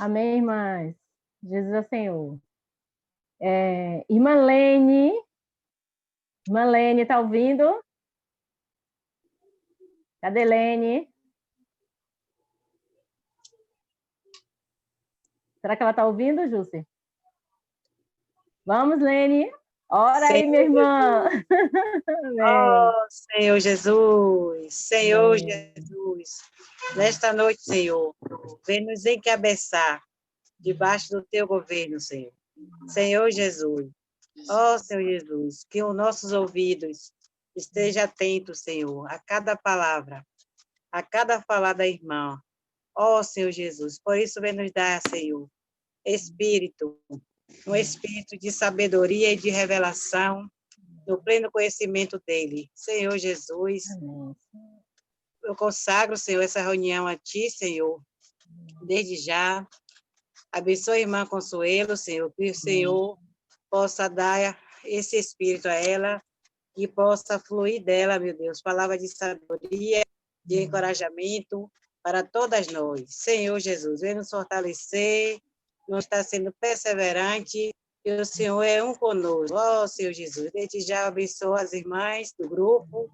Amém, irmãs? Jesus é o Senhor. Irmã Lene, tá ouvindo? Cadê Lene? Será que ela está ouvindo, Jússi? Vamos, Lene. Ora aí, minha irmã. Oh, Senhor Jesus, Senhor Jesus, nesta noite, Senhor, vem nos encabeçar debaixo do teu governo, Senhor. Senhor Jesus, oh, Senhor Jesus, que os nossos ouvidos estejam atentos, Senhor, a cada palavra, a cada falar da irmã. Oh, Senhor Jesus, por isso vem nos dar, Senhor, espírito, um espírito de sabedoria e de revelação, no pleno conhecimento dele. Senhor Jesus, eu consagro, Senhor, essa reunião a ti, Senhor, desde já. Abençoe a irmã Consuelo, Senhor, que o Senhor possa dar esse espírito a ela e possa fluir dela, meu Deus, palavra de sabedoria, de encorajamento para todas nós. Senhor Jesus, vem nos fortalecer, nós está sendo perseverante, e o Senhor é um conosco. Ó, Senhor Jesus, desde já abençoa as irmãs do grupo,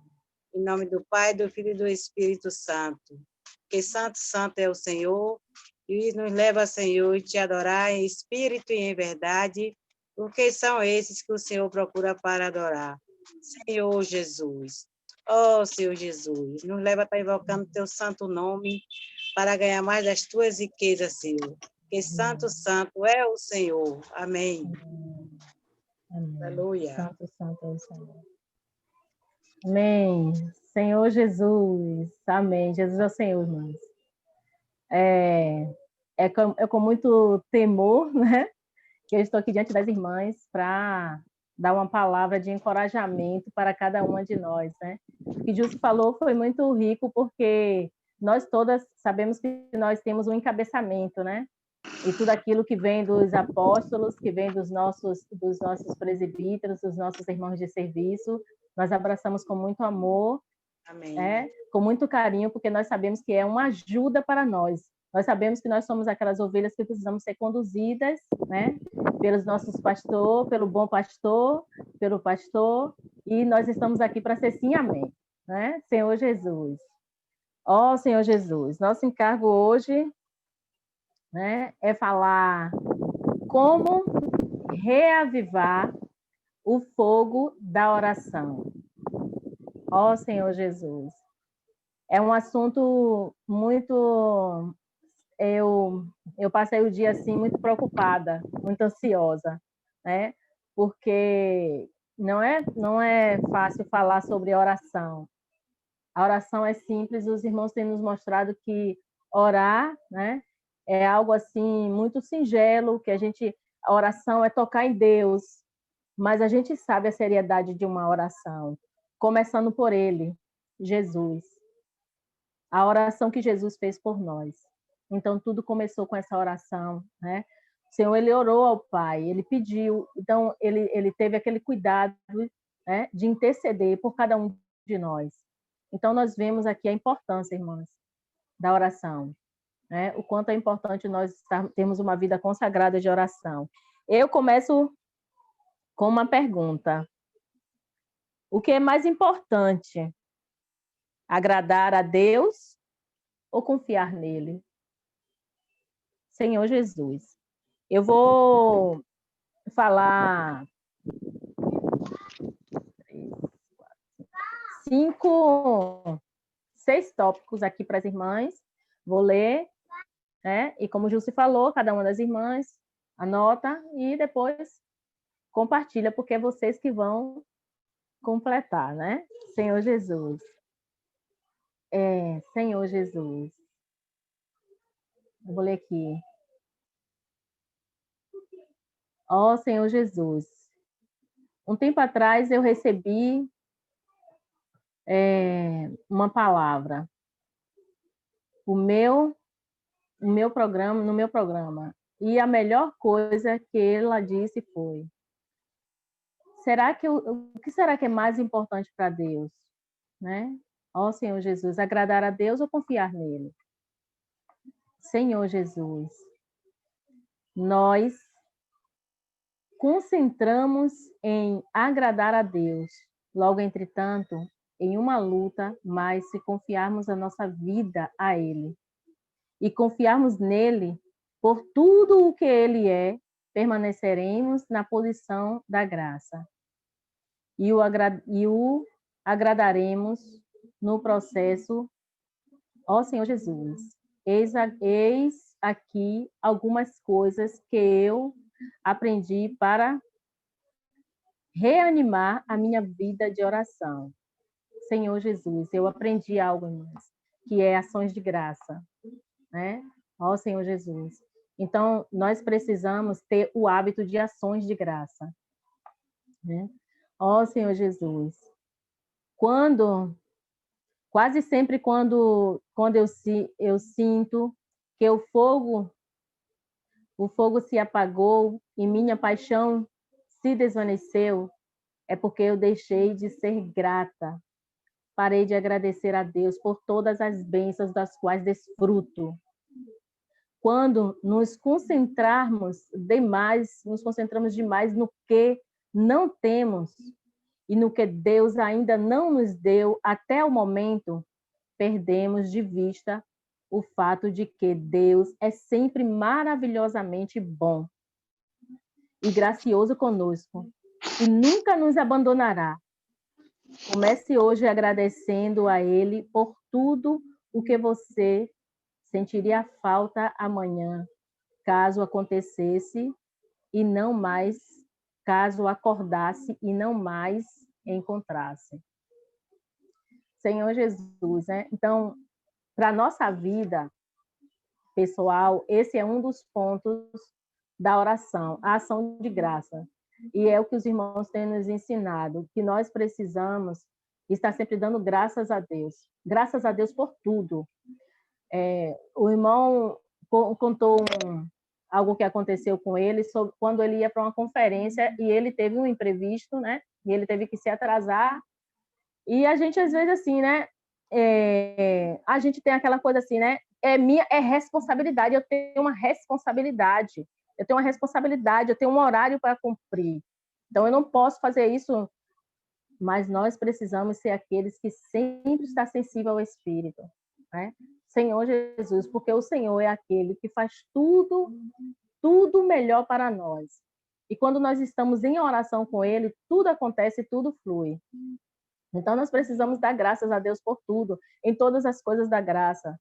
em nome do Pai, do Filho e do Espírito Santo. Que santo, santo é o Senhor, e nos leva, Senhor, a te adorar em espírito e em verdade, porque são esses que o Senhor procura para adorar. Senhor Jesus, ó Senhor Jesus, nos leva a estar invocando teu santo nome para ganhar mais das tuas riquezas, Senhor. Que santo, santo é o Senhor. Amém. Amém. Aleluia. Santo, santo é o Senhor. Amém. Senhor Jesus. Amém. Jesus é o Senhor, irmãos. É com muito temor, né? Que eu estou aqui diante das irmãs para dar uma palavra de encorajamento para cada uma de nós, né? O que Júlio falou foi muito rico, porque nós todas sabemos que nós temos um encabeçamento, né? E tudo aquilo que vem dos apóstolos, que vem dos nossos presbíteros, dos nossos irmãos de serviço, nós abraçamos com muito amor, Amém. com muito carinho, porque nós sabemos que é uma ajuda para nós. Nós sabemos que nós somos aquelas ovelhas que precisamos ser conduzidas, né, pelos nossos pastores, pelo bom pastor, pelo pastor, e nós estamos aqui para ser sim, amém, né? Senhor Jesus. Ó, Senhor Jesus, nosso encargo hoje, né, é falar como reavivar o fogo da oração. Ó, Senhor Jesus. É um assunto muito... Eu passei o dia assim muito preocupada, muito ansiosa, né? Porque não é fácil falar sobre oração. A oração é simples, os irmãos têm nos mostrado que orar, né, é algo assim muito singelo, que a oração é tocar em Deus, mas a gente sabe a seriedade de uma oração, começando por ele, Jesus. A oração que Jesus fez por nós. Então tudo começou com essa oração, né? O Senhor, ele orou ao Pai, ele pediu, então ele teve aquele cuidado, né, de interceder por cada um de nós. Então nós vemos aqui a importância, irmãs, da oração, né? O quanto é importante nós termos uma vida consagrada de oração. Eu começo com uma pergunta: o que é mais importante? Agradar a Deus ou confiar nele? Senhor Jesus. Eu vou falar 6 tópicos aqui para as irmãs. Vou ler, né? E como o Júlio falou, cada uma das irmãs anota e depois compartilha, porque é vocês que vão completar, né? Senhor Jesus. Senhor Jesus. Eu vou ler aqui. Ó Senhor Jesus. Um tempo atrás eu recebi uma palavra. No meu programa. E a melhor coisa que ela disse foi: o que será que é mais importante para Deus? Né? Ó Senhor Jesus, agradar a Deus ou confiar nele? Senhor Jesus. nós concentramos em agradar a Deus. Logo, entretanto, em uma luta, mas se confiarmos a nossa vida a Ele e confiarmos nele por tudo o que Ele é, permaneceremos na posição da graça e o agradaremos no processo. Ó Senhor Jesus, eis aqui algumas coisas que eu aprendi para reanimar a minha vida de oração. Senhor Jesus, eu aprendi algo, irmãos, que é ações de graça, né? Ó Senhor Jesus. Então, nós precisamos ter o hábito de ações de graça, né? Ó Senhor Jesus. Quase sempre quando eu sinto que o fogo se apagou e minha paixão se desvaneceu, é porque eu deixei de ser grata. Parei de agradecer a Deus por todas as bênçãos das quais desfruto. Quando nos concentramos demais no que não temos e no que Deus ainda não nos deu até o momento, perdemos de vista o fato de que Deus é sempre maravilhosamente bom e gracioso conosco e nunca nos abandonará. Comece hoje agradecendo a Ele por tudo o que você sentiria falta amanhã, caso acontecesse e não mais, caso acordasse e não mais encontrasse. Senhor Jesus, né? Então, para a nossa vida pessoal, esse é um dos pontos da oração, a ação de graça. E é o que os irmãos têm nos ensinado, que nós precisamos estar sempre dando graças a Deus. Graças a Deus por tudo. O irmão contou algo que aconteceu com ele sobre quando ele ia para uma conferência e ele teve um imprevisto, né? E ele teve que se atrasar. E a gente, às vezes, assim, né? A gente tem aquela coisa assim, né? É responsabilidade, eu tenho uma responsabilidade. Eu tenho um horário para cumprir. Então, eu não posso fazer isso, mas nós precisamos ser aqueles que sempre estão sensíveis ao Espírito, né? Senhor Jesus, porque o Senhor é aquele que faz tudo melhor para nós. E quando nós estamos em oração com Ele, tudo acontece, tudo flui. Então, nós precisamos dar graças a Deus por tudo, em todas as coisas da graça.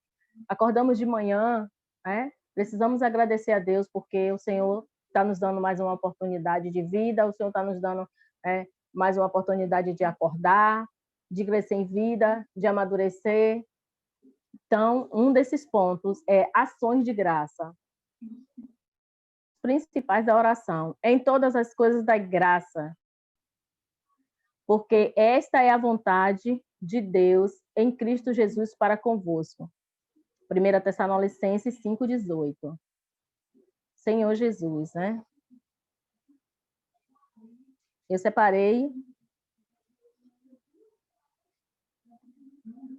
Acordamos de manhã, né? Precisamos agradecer a Deus, porque o Senhor está nos dando mais uma oportunidade de vida, o Senhor está nos dando mais uma oportunidade de acordar, de crescer em vida, de amadurecer. Então, um desses pontos é ações de graça. Principais da oração, em todas as coisas da graça, porque esta é a vontade de Deus em Cristo Jesus para convosco. 1 Tessalonicenses 5,18. Senhor Jesus, né? Eu separei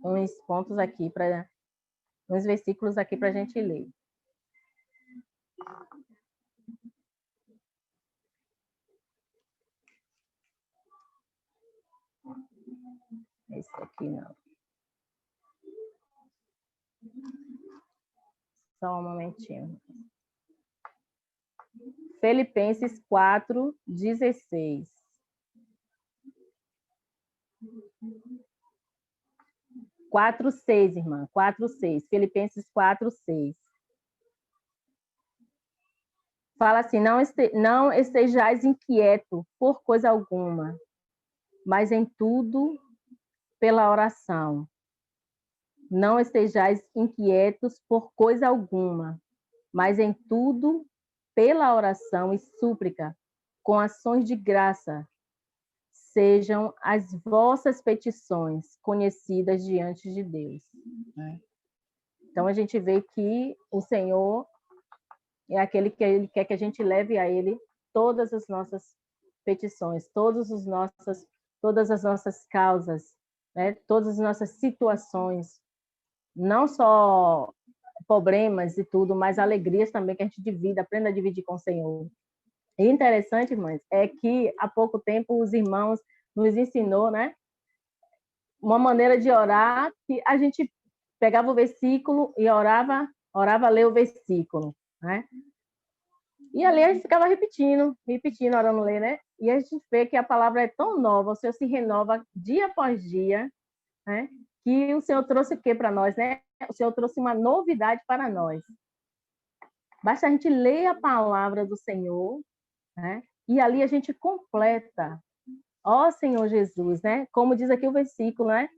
uns pontos aqui, uns versículos aqui para a gente ler. Esse aqui não. Só um momentinho. Filipenses 4:16. 4:6, irmã. 4:6. Filipenses 4:6. Fala assim: não estejais inquieto por coisa alguma, mas em tudo pela oração. Não estejais inquietos por coisa alguma, mas em tudo pela oração e súplica, com ações de graça, sejam as vossas petições conhecidas diante de Deus. Então, a gente vê que o Senhor é aquele que Ele quer que a gente leve a Ele todas as nossas petições, todas as nossas causas, né? Todas as nossas situações, não só problemas e tudo, mas alegrias também que a gente divida, aprenda a dividir com o Senhor. E interessante, irmãs, é que há pouco tempo os irmãos nos ensinou, né, uma maneira de orar que a gente pegava o versículo e orava, ler o versículo, né? E ali a gente ficava repetindo, orando, ler, né? E a gente vê que a palavra é tão nova, o Senhor se renova dia após dia, né? Que o Senhor trouxe o quê para nós, né? O Senhor trouxe uma novidade para nós. Basta a gente ler a palavra do Senhor, né? E ali a gente completa. Ó Senhor Jesus, né? Como diz aqui o versículo, né?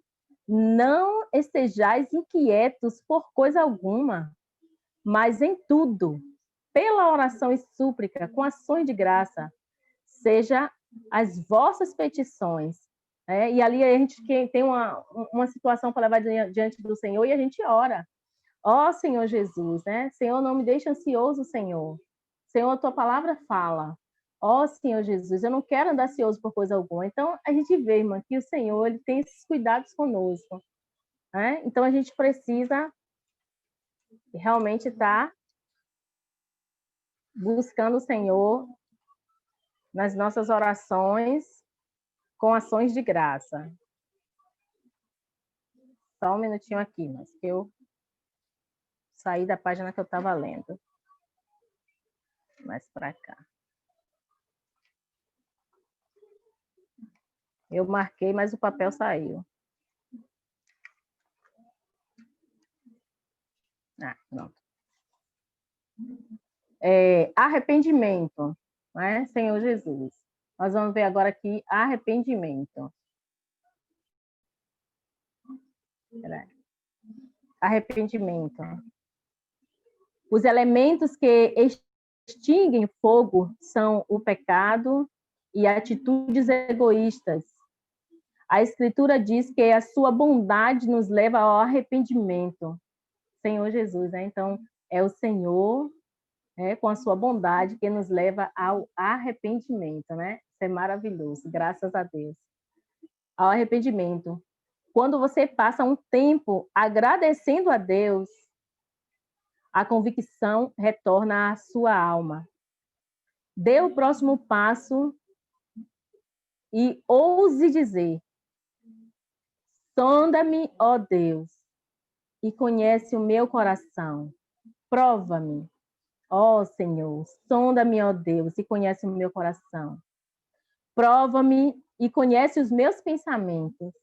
Não estejais inquietos por coisa alguma, mas em tudo, pela oração e súplica, com ações de graça, seja as vossas petições. E ali a gente tem uma situação para levar diante do Senhor e a gente ora. Ó Senhor Jesus, né? Senhor, não me deixe ansioso, Senhor. Senhor, a tua palavra fala. Ó Senhor Jesus, eu não quero andar ansioso por coisa alguma. Então, a gente vê, irmã, que o Senhor ele tem esses cuidados conosco. Né? Então, a gente precisa realmente estar buscando o Senhor nas nossas orações com ações de graça. Só um minutinho aqui, mas que eu saí da página que eu estava lendo. Mais para cá. Eu marquei, mas o papel saiu. Pronto. Arrependimento, né, Senhor Jesus? Nós vamos ver agora aqui arrependimento. Arrependimento. Os elementos que extinguem fogo são o pecado e atitudes egoístas. A Escritura diz que a sua bondade nos leva ao arrependimento. Senhor Jesus, né? Então, é o Senhor, né, com a sua bondade, que nos leva ao arrependimento, né? Isso é maravilhoso, graças a Deus. Ao arrependimento. Quando você passa um tempo agradecendo a Deus, a convicção retorna à sua alma. Dê o próximo passo e ouse dizer: sonda-me, ó Deus, e conhece o meu coração. Prova-me, ó Senhor, sonda-me, ó Deus, e conhece o meu coração. Prova-me e conhece os meus pensamentos,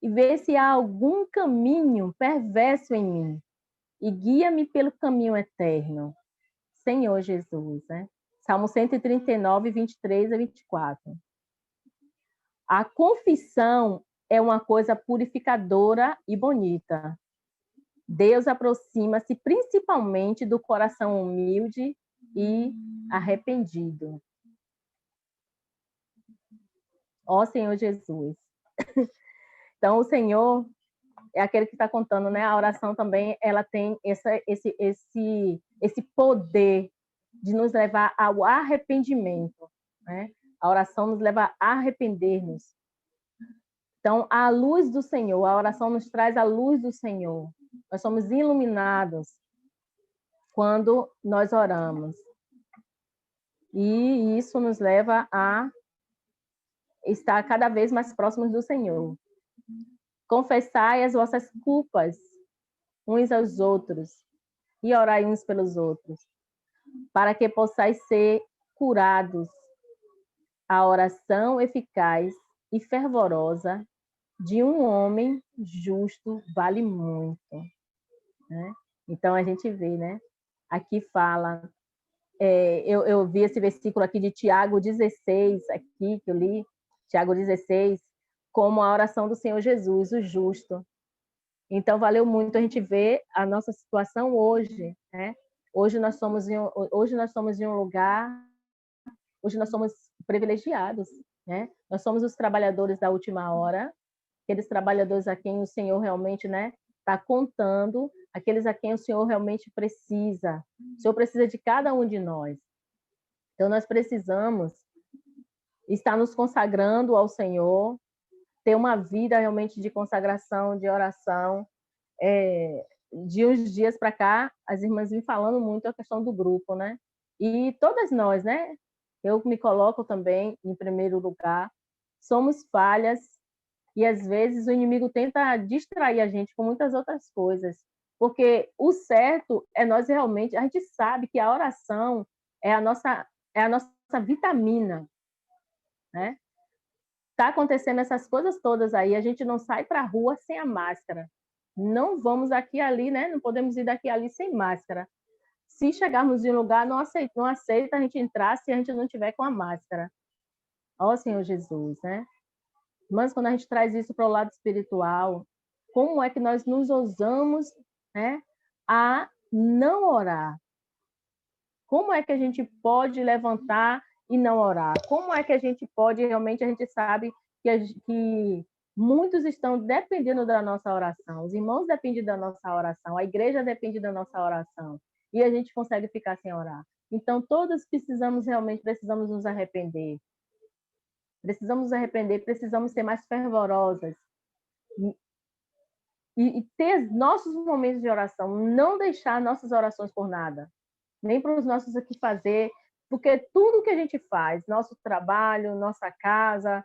e vê se há algum caminho perverso em mim, e guia-me pelo caminho eterno. Senhor Jesus, né? Salmo 139, 23 a 24. A confissão é uma coisa purificadora e bonita. Deus aproxima-se principalmente do coração humilde e arrependido. Ó Senhor Jesus. Então, o Senhor é aquele que está contando, né? A oração também, ela tem esse poder de nos levar ao arrependimento, né? A oração nos leva a arrepender-nos. Então, a luz do Senhor, a oração nos traz a luz do Senhor. Nós somos iluminados quando nós oramos. E isso nos leva a estar cada vez mais próximos do Senhor. Confessai as vossas culpas uns aos outros e orai uns pelos outros, para que possais ser curados. A oração eficaz e fervorosa de um homem justo vale muito. Né? Então, a gente vê, né? Aqui fala, eu vi esse versículo aqui de Tiago 16, aqui que eu li, Tiago 16, como a oração do Senhor Jesus, o justo. Então, valeu muito a gente ver a nossa situação hoje, né? Hoje nós somos em um lugar, hoje nós somos privilegiados, né? Nós somos os trabalhadores da última hora, aqueles trabalhadores a quem o Senhor realmente, né, está contando, aqueles a quem o Senhor realmente precisa. O Senhor precisa de cada um de nós. Então, nós precisamos estar nos consagrando ao Senhor, ter uma vida realmente de consagração, de oração, de uns dias para cá, as irmãs vêm falando muito a questão do grupo, né? E todas nós, né? Eu me coloco também em primeiro lugar, somos falhas e às vezes o inimigo tenta distrair a gente com muitas outras coisas, porque o certo é nós realmente, a gente sabe que a oração é a nossa vitamina, né? Tá acontecendo essas coisas todas aí, a gente não sai para a rua sem a máscara. Não vamos aqui e ali, né? Não podemos ir daqui e ali sem máscara. Se chegarmos em um lugar, não aceita a gente entrar se a gente não tiver com a máscara. Ó Senhor Jesus, né? Mas quando a gente traz isso para o lado espiritual, como é que nós nos ousamos, né, a não orar? Como é que a gente pode levantar e não orar? Como é que a gente pode, realmente, a gente sabe que muitos estão dependendo da nossa oração, os irmãos dependem da nossa oração, a igreja depende da nossa oração, e a gente consegue ficar sem orar. Então, todos precisamos nos arrepender. Precisamos nos arrepender, precisamos ser mais fervorosas e ter nossos momentos de oração, não deixar nossas orações por nada, nem para os nossos aqui fazer, porque tudo que a gente faz, nosso trabalho, nossa casa,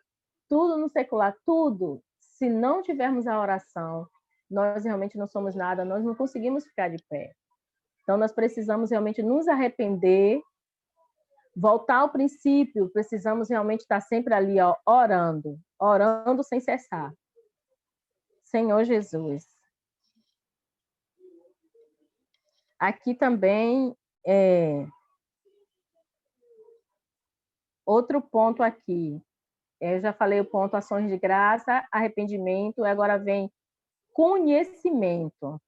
tudo no secular, tudo, se não tivermos a oração, nós realmente não somos nada, nós não conseguimos ficar de pé. Então, nós precisamos realmente nos arrepender, voltar ao princípio, precisamos realmente estar sempre ali, ó, orando sem cessar. Senhor Jesus. Aqui também, outro ponto aqui, eu já falei o ponto ações de graça, arrependimento, agora vem conhecimento.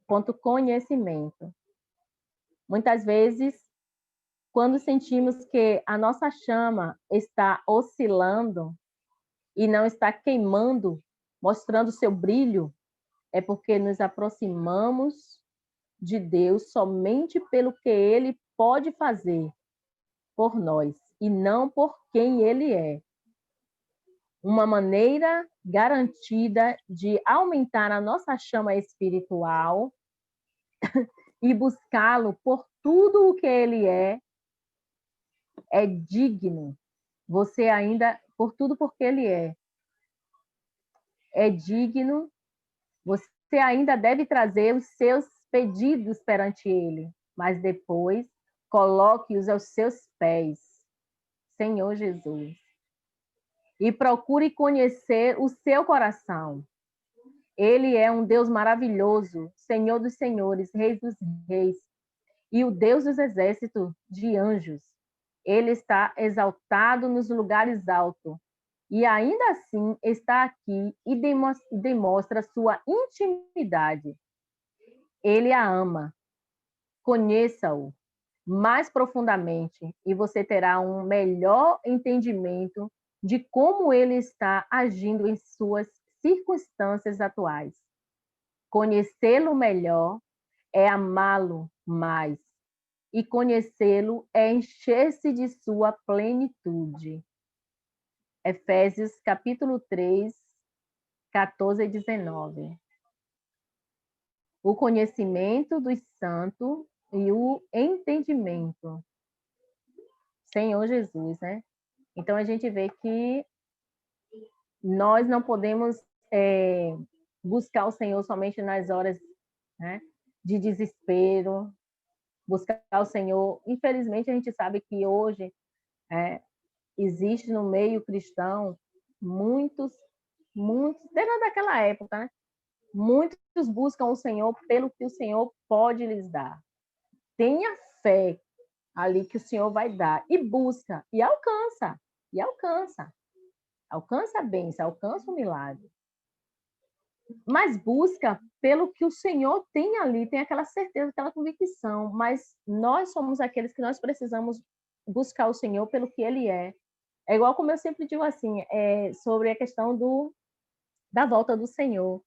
Ponto conhecimento. Muitas vezes, quando sentimos que a nossa chama está oscilando e não está queimando, mostrando seu brilho, é porque nos aproximamos de Deus somente pelo que Ele pode fazer por nós e não por quem Ele é. Uma maneira garantida de aumentar a nossa chama espiritual e buscá-lo por tudo o que Ele é digno. Você ainda, por tudo porque Ele é digno, você ainda deve trazer os seus pedidos perante Ele, mas depois coloque-os aos seus pés, Senhor Jesus. E procure conhecer o seu coração. Ele é um Deus maravilhoso, Senhor dos senhores, Rei dos reis, e o Deus dos exércitos de anjos. Ele está exaltado nos lugares altos, e ainda assim está aqui e demonstra sua intimidade. Ele a ama. Conheça-o mais profundamente e você terá um melhor entendimento de como ele está agindo em suas circunstâncias atuais. Conhecê-lo melhor é amá-lo mais, e conhecê-lo é encher-se de sua plenitude. Efésios capítulo 3, 14 e 19. O conhecimento dos santos e o entendimento. Senhor Jesus, né? Então, a gente vê que nós não podemos buscar o Senhor somente nas horas, né, de desespero, buscar o Senhor. Infelizmente, a gente sabe que hoje existe no meio cristão muitos, desde daquela época, né? Muitos buscam o Senhor pelo que o Senhor pode lhes dar. Tenha fé ali que o Senhor vai dar, e busca, e alcança, alcança a bênção, alcança o milagre. Mas busca pelo que o Senhor tem ali, tem aquela certeza, aquela convicção, mas nós somos aqueles que nós precisamos buscar o Senhor pelo que Ele é. É igual como eu sempre digo assim, sobre a questão da volta do Senhor.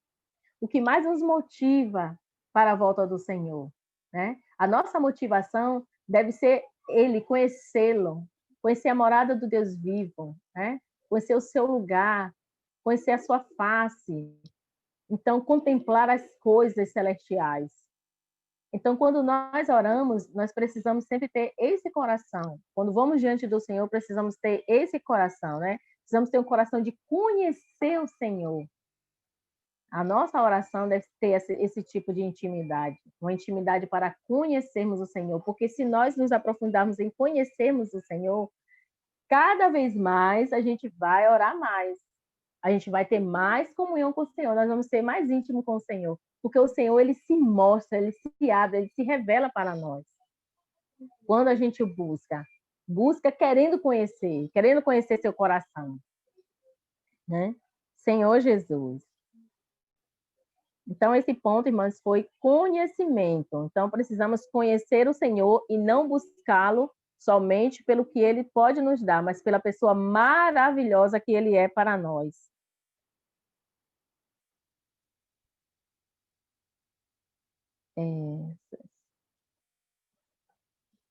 O que mais nos motiva para a volta do Senhor, né? A nossa motivação deve ser Ele, conhecê-lo, conhecer a morada do Deus vivo, né? Conhecer o seu lugar, conhecer a sua face. Então, contemplar as coisas celestiais. Então, quando nós oramos, nós precisamos sempre ter esse coração. Quando vamos diante do Senhor, precisamos ter esse coração, né? Precisamos ter um coração de conhecer o Senhor. A nossa oração deve ter esse tipo de intimidade, uma intimidade para conhecermos o Senhor, porque se nós nos aprofundarmos em conhecermos o Senhor, cada vez mais a gente vai orar mais, a gente vai ter mais comunhão com o Senhor, nós vamos ser mais íntimos com o Senhor, porque o Senhor, ele se mostra, ele se abre, ele se revela para nós. Quando a gente busca querendo conhecer seu coração, né? Senhor Jesus. Então, esse ponto, irmãs, foi conhecimento. Então, precisamos conhecer o Senhor e não buscá-lo somente pelo que ele pode nos dar, mas pela pessoa maravilhosa que ele é para nós.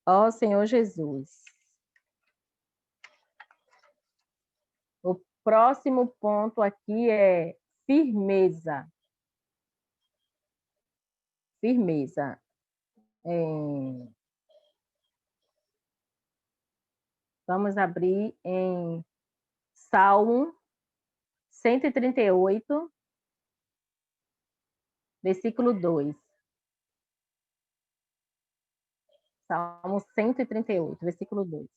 Ó Senhor Jesus. O próximo ponto aqui é firmeza. Firmeza. Vamos abrir em Salmo 138, versículo 2. Salmo 138, versículo 2.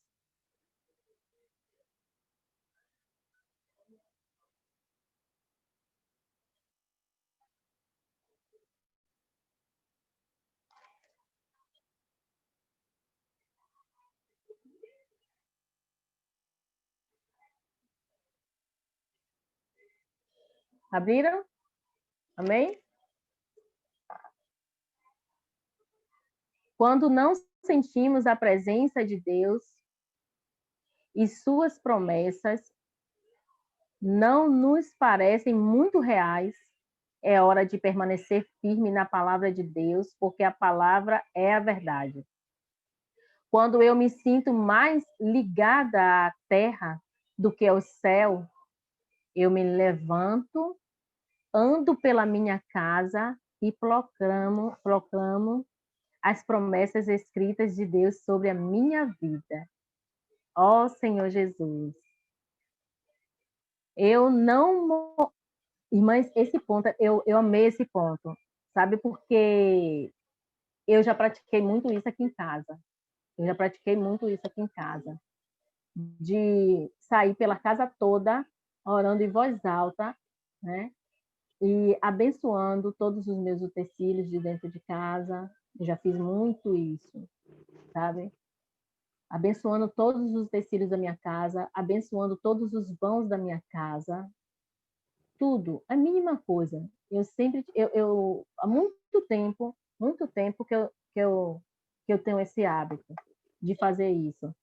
Abriram? Amém? Quando não sentimos a presença de Deus e suas promessas não nos parecem muito reais, é hora de permanecer firme na palavra de Deus, porque a palavra é a verdade. Quando eu me sinto mais ligada à terra do que ao céu, eu me levanto, ando pela minha casa e proclamo as promessas escritas de Deus sobre a minha vida. Ó Senhor Jesus. Eu não... Irmãs, esse ponto, eu amei esse ponto, sabe? Porque eu já pratiquei muito isso aqui em casa. De sair pela casa toda, orando em voz alta, né? E abençoando todos os meus utensílios de dentro de casa. Eu já fiz muito isso, sabe? Abençoando todos os utensílios da minha casa, abençoando todos os vãos da minha casa, tudo, a mínima coisa. Eu sempre, há muito tempo que eu tenho esse hábito de fazer isso.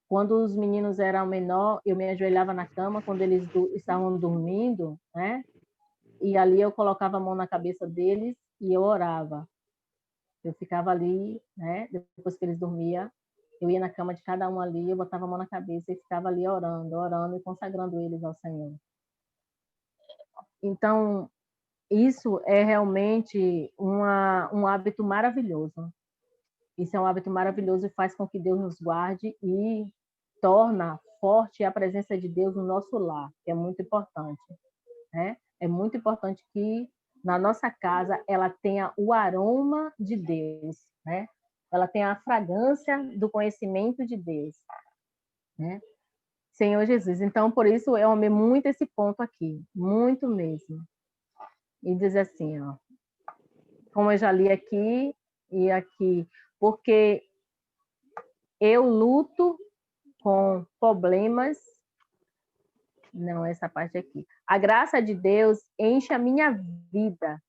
Quando os meninos eram menores, eu me ajoelhava na cama quando eles estavam dormindo, né? E ali eu colocava a mão na cabeça deles e eu orava. Eu ficava ali, né? Depois que eles dormiam, eu ia na cama de cada um ali, eu botava a mão na cabeça e ficava ali orando e consagrando eles ao Senhor. Então, isso é realmente um hábito maravilhoso. Isso é um hábito maravilhoso e faz com que Deus nos guarde e torna forte a presença de Deus no nosso lar, que é muito importante, né? É muito importante que na nossa casa ela tenha o aroma de Deus, né? Ela tenha a fragrância do conhecimento de Deus, né? Senhor Jesus. Então, por isso eu amei muito esse ponto aqui, muito mesmo. E diz assim, ó, como eu já li aqui e aqui, porque eu luto com problemas, não, essa parte aqui. A graça de Deus enche a minha vida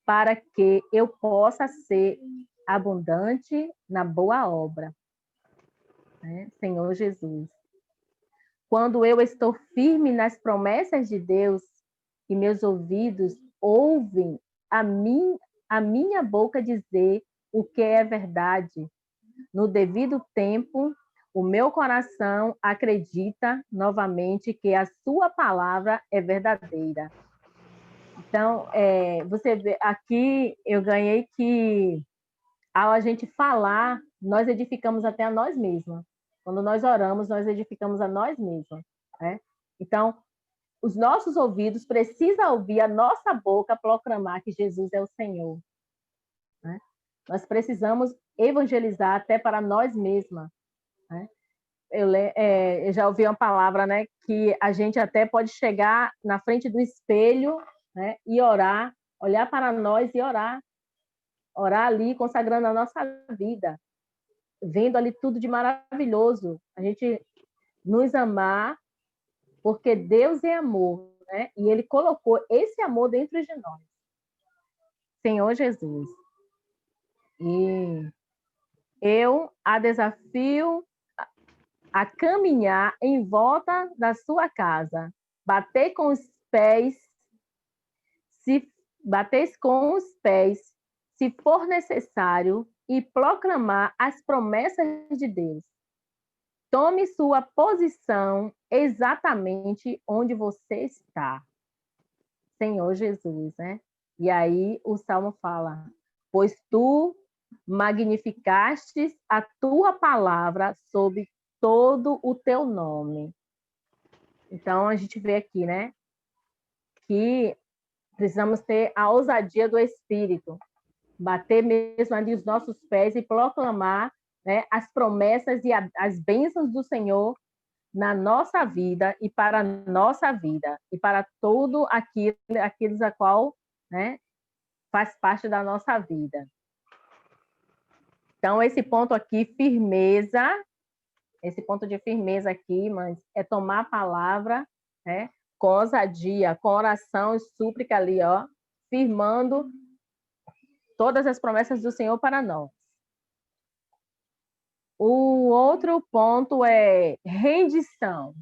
para que eu possa ser abundante na boa obra. Né? Senhor Jesus. Quando eu estou firme nas promessas de Deus e meus ouvidos ouvem a minha boca dizer o que é verdade, no devido tempo, o meu coração acredita novamente que a sua palavra é verdadeira. Então, você vê, aqui eu ganhei que, ao a gente falar, nós edificamos até a nós mesmos. Quando nós oramos, nós edificamos a nós mesmos, né? Então, os nossos ouvidos precisam ouvir a nossa boca proclamar que Jesus é o Senhor, né? Nós precisamos evangelizar até para nós mesmas, né? Eu já ouvi uma palavra, né, que a gente até pode chegar na frente do espelho, né, e orar, olhar para nós e orar, orar ali, consagrando a nossa vida, vendo ali tudo de maravilhoso, a gente nos amar, porque Deus é amor, né, e Ele colocou esse amor dentro de nós, Senhor Jesus. E eu a desafio a caminhar em volta da sua casa, bater com os pés, se bater com os pés, se for necessário, e proclamar as promessas de Deus. Tome sua posição exatamente onde você está, Senhor Jesus, né? E aí o Salmo fala: pois tu magnificastes a tua palavra sob todo o teu nome. Então, a gente vê aqui, né, que precisamos ter a ousadia do Espírito, bater mesmo ali os nossos pés e proclamar, né, as promessas e as bênçãos do Senhor na nossa vida e para a nossa vida e para tudo aqueles a qual, né, faz parte da nossa vida. Então, esse ponto aqui, firmeza, esse ponto de firmeza aqui, mas é tomar a palavra, né, com ousadia, com oração e súplica ali, ó, firmando todas as promessas do Senhor para nós. O outro ponto é rendição.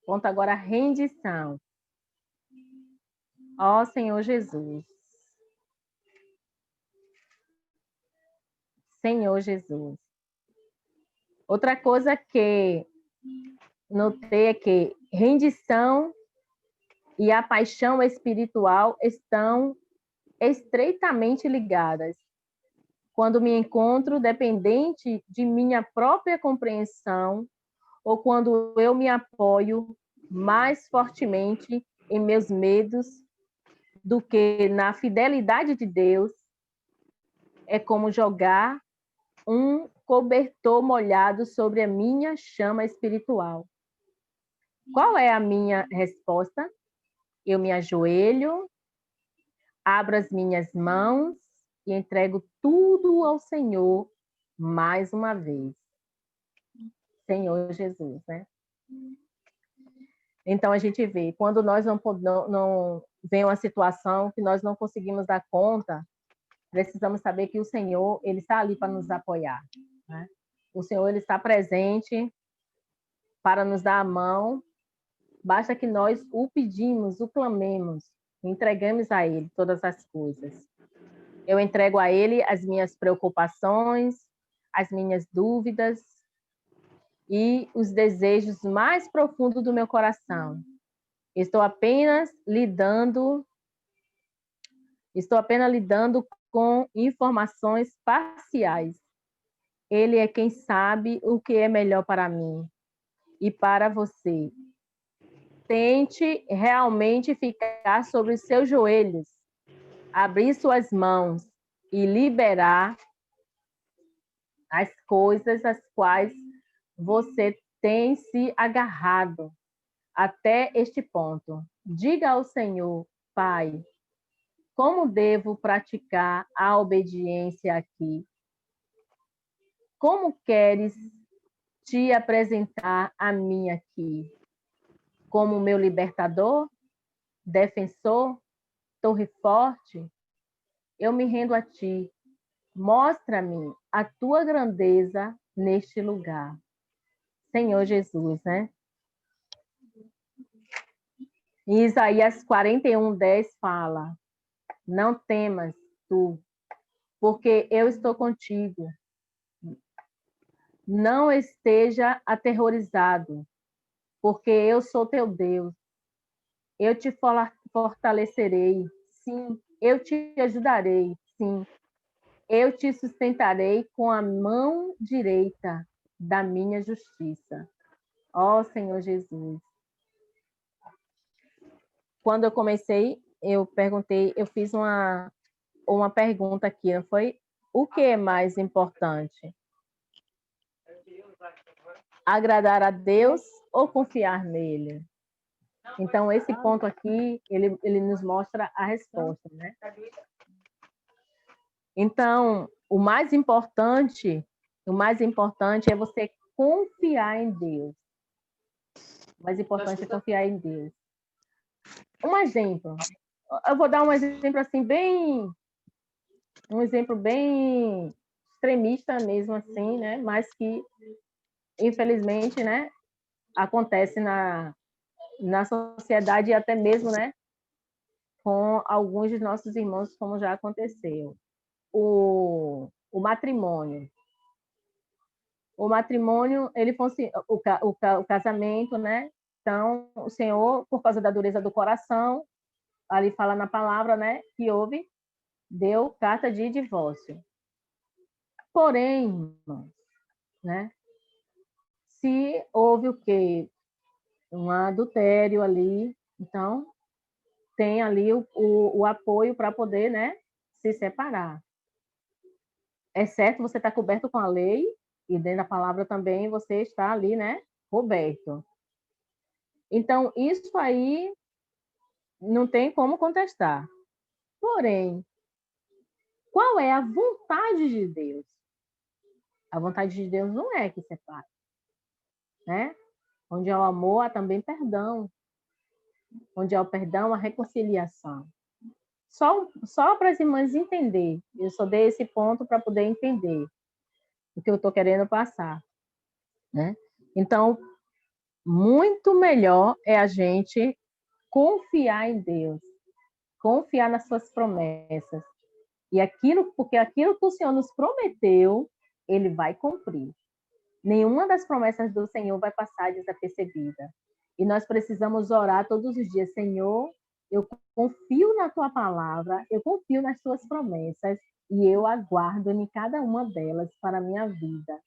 Ponto agora, rendição. Ó Senhor Jesus. Senhor Jesus. Outra coisa que notei é que rendição e a paixão espiritual estão estreitamente ligadas. Quando me encontro dependente de minha própria compreensão ou quando eu me apoio mais fortemente em meus medos do que na fidelidade de Deus, é como jogar um cobertor molhado sobre a minha chama espiritual. Qual é a minha resposta? Eu me ajoelho, abro as minhas mãos e entrego tudo ao Senhor mais uma vez. Senhor Jesus, né? Então a gente vê, quando nós não vem uma situação que nós não conseguimos dar conta, precisamos saber que o Senhor, ele está ali para nos apoiar, né? O Senhor, ele está presente para nos dar a mão, basta que nós o pedimos, o clamemos, entregamos a ele todas as coisas. Eu entrego a ele as minhas preocupações, as minhas dúvidas e os desejos mais profundos do meu coração. Estou apenas lidando com informações parciais. Ele é quem sabe o que é melhor para mim e para você. Tente realmente ficar sobre os seus joelhos, abrir suas mãos e liberar as coisas às quais você tem se agarrado até este ponto. Diga ao Senhor: Pai, como devo praticar a obediência aqui? Como queres te apresentar a mim aqui? Como meu libertador, defensor, torre forte? Eu me rendo a ti. Mostra-me a tua grandeza neste lugar. Senhor Jesus, né? Em Isaías 41:10 fala: não temas tu, porque eu estou contigo. Não esteja aterrorizado, porque eu sou teu Deus. Eu te fortalecerei. Sim, eu te ajudarei. Sim, eu te sustentarei com a mão direita da minha justiça. Ó Senhor Jesus. Quando eu comecei, eu fiz uma pergunta aqui, não foi? O que é mais importante? Agradar a Deus ou confiar nele? Então, esse ponto aqui, ele nos mostra a resposta, né? Então, o mais importante é você confiar em Deus. O mais importante é confiar em Deus. Um exemplo. Eu vou dar um exemplo assim um exemplo bem extremista mesmo assim, né? Mas que infelizmente, né, acontece na sociedade e até mesmo, né, com alguns de nossos irmãos, como já aconteceu. O matrimônio. O matrimônio, ele fosse o casamento, né? Então, o Senhor, por causa da dureza do coração, ali fala na palavra, né, que houve, deu carta de divórcio. Porém, né, se houve o quê? Um adultério ali, então tem ali o apoio para poder, né, se separar. É certo, você está coberto com a lei, e dentro da palavra também você está ali, né, coberto. Então, isso aí não tem como contestar. Porém, qual é a vontade de Deus? A vontade de Deus não é que separe, né? Onde há o amor, há também perdão. Onde há o perdão, há reconciliação. Só para as irmãs entender. Eu só dei esse ponto para poder entender o que eu estou querendo passar, né? Então, muito melhor é a gente confiar em Deus, confiar nas suas promessas. Porque aquilo que o Senhor nos prometeu, ele vai cumprir. Nenhuma das promessas do Senhor vai passar desapercebida. E nós precisamos orar todos os dias, Senhor, eu confio na tua palavra, eu confio nas tuas promessas e eu aguardo em cada uma delas para a minha vida.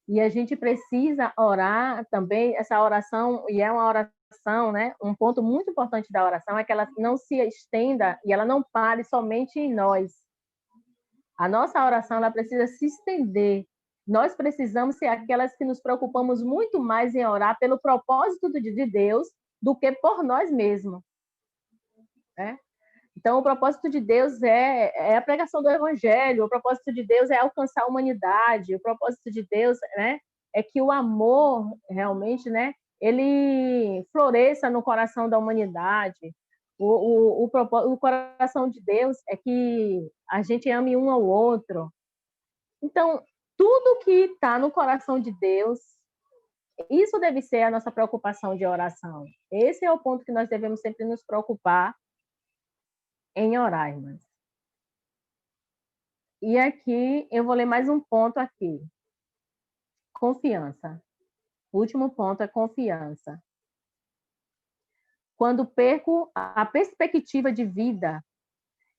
E a gente precisa orar também, essa oração, e é uma oração, né? Um ponto muito importante da oração é que ela não se estenda e ela não pare somente em nós. A nossa oração ela precisa se estender. Nós precisamos ser aquelas que nos preocupamos muito mais em orar pelo propósito de Deus do que por nós mesmos, né? Então, o propósito de Deus é a pregação do Evangelho, o propósito de Deus é alcançar a humanidade, o propósito de Deus, né, é que o amor, realmente, né, ele floresça no coração da humanidade. O coração de Deus é que a gente ame um ao outro. Então, tudo que está no coração de Deus, isso deve ser a nossa preocupação de oração. Esse é o ponto que nós devemos sempre nos preocupar em orar, irmãs. E aqui eu vou ler mais um ponto aqui. Confiança. O último ponto é confiança. Quando perco a perspectiva de vida,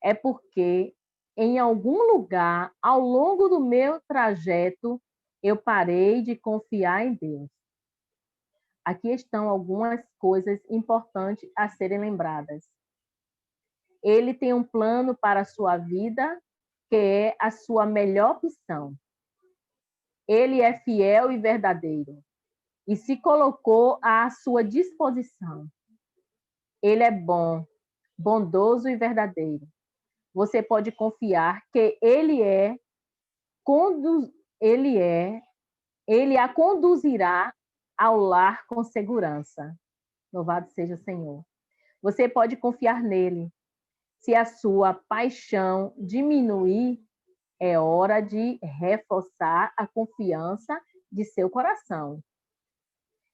é porque em algum lugar ao longo do meu trajeto eu parei de confiar em Deus. Aqui estão algumas coisas importantes a serem lembradas. Ele tem um plano para a sua vida, que é a sua melhor opção. Ele é fiel e verdadeiro e se colocou à sua disposição. Ele é bom, bondoso e verdadeiro. Você pode confiar que ele ele a conduzirá ao lar com segurança. Louvado seja o Senhor. Você pode confiar nele. Se a sua paixão diminuir, é hora de reforçar a confiança de seu coração,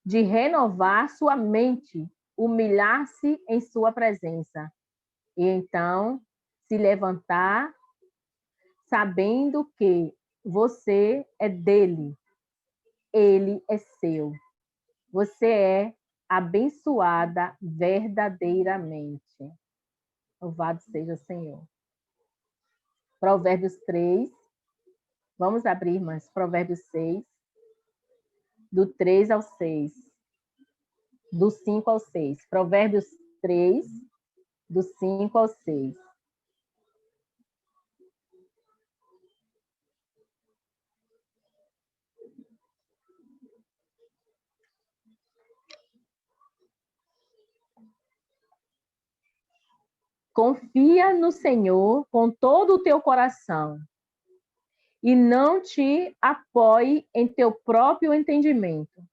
de renovar sua mente, humilhar-se em sua presença e então se levantar sabendo que você é dele, ele é seu. Você é abençoada verdadeiramente. Louvado seja o Senhor. Provérbios 3. Vamos abrir, mas Provérbios 6, do 3 ao 6. Do 5 ao 6. Provérbios 3, do 5 ao 6. Confia no Senhor com todo o teu coração e não te apoie em teu próprio entendimento.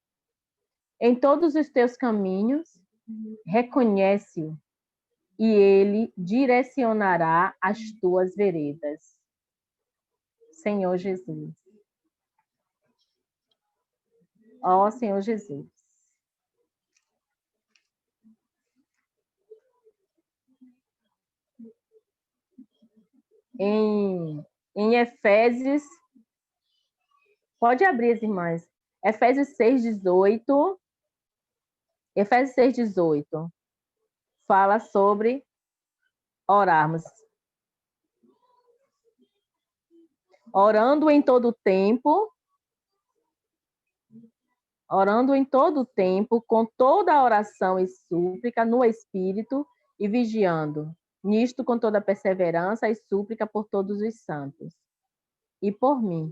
Em todos os teus caminhos, reconhece-o e ele direcionará as tuas veredas. Senhor Jesus. Ó Senhor Jesus. Em Efésios, pode abrir as irmãs, Efésios 6:18, Efésios 6:18, fala sobre orarmos. Orando em todo tempo, com toda a oração e súplica no Espírito e vigiando. Nisto com toda perseverança e súplica por todos os santos. E por mim.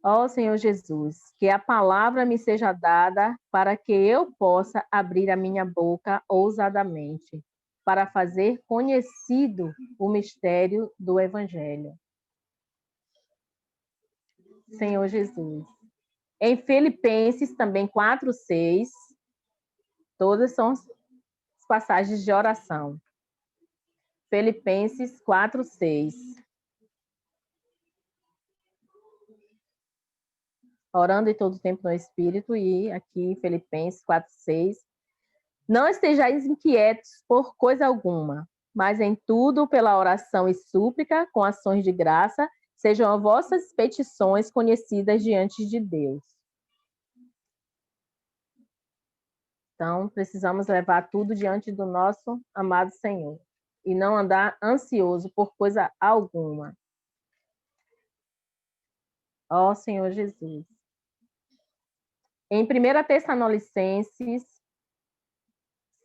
Ó Senhor Jesus, que a palavra me seja dada para que eu possa abrir a minha boca ousadamente, para fazer conhecido o mistério do Evangelho. Senhor Jesus. Em Filipenses também 4:6, todas são passagens de oração. Filipenses 4:6. Orando em todo tempo no Espírito, e aqui Filipenses 4:6. Não estejais inquietos por coisa alguma, mas em tudo, pela oração e súplica, com ações de graça, sejam as vossas petições conhecidas diante de Deus. Então, precisamos levar tudo diante do nosso amado Senhor e não andar ansioso por coisa alguma. Ó Senhor Jesus. Em 1 Tessalonicenses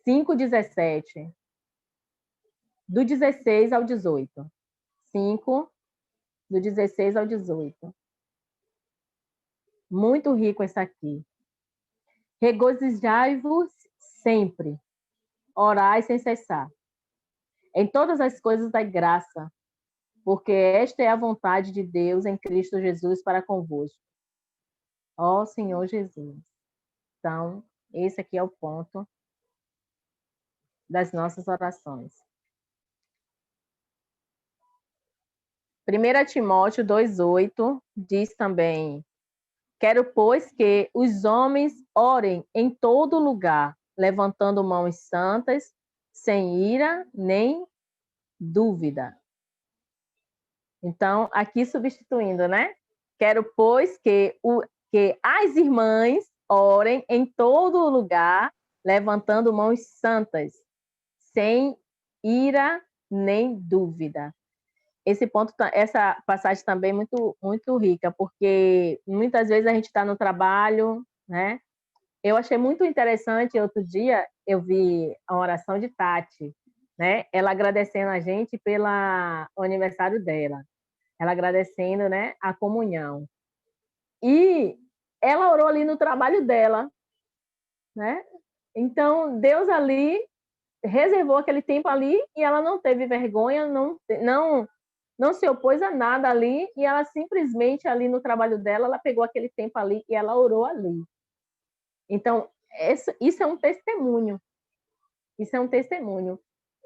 5:17, do 16 ao 18. 5, do 16 ao 18. Muito rico esse aqui. Regozijai-vos sempre, orai sem cessar. Em todas as coisas dai graça, porque esta é a vontade de Deus em Cristo Jesus para convosco. Ó Senhor Jesus. Então, esse aqui é o ponto das nossas orações. 1 Timóteo 2:8 diz também: quero, pois, que os homens orem em todo lugar, levantando mãos santas, sem ira nem dúvida. Então, aqui substituindo, né? Quero, pois, que as irmãs orem em todo lugar, levantando mãos santas, sem ira nem dúvida. Esse ponto, essa passagem também é muito rica, porque muitas vezes a gente está no trabalho, né? Eu achei muito interessante, outro dia eu vi a oração de Tati, né? Ela agradecendo a gente pelo aniversário dela, ela agradecendo, né, a comunhão. E ela orou ali no trabalho dela, né? Então, Deus ali reservou aquele tempo ali e ela não teve vergonha, não se opôs a nada ali, e ela simplesmente ali no trabalho dela, ela pegou aquele tempo ali e ela orou ali. Então, isso é um testemunho. Isso é um testemunho.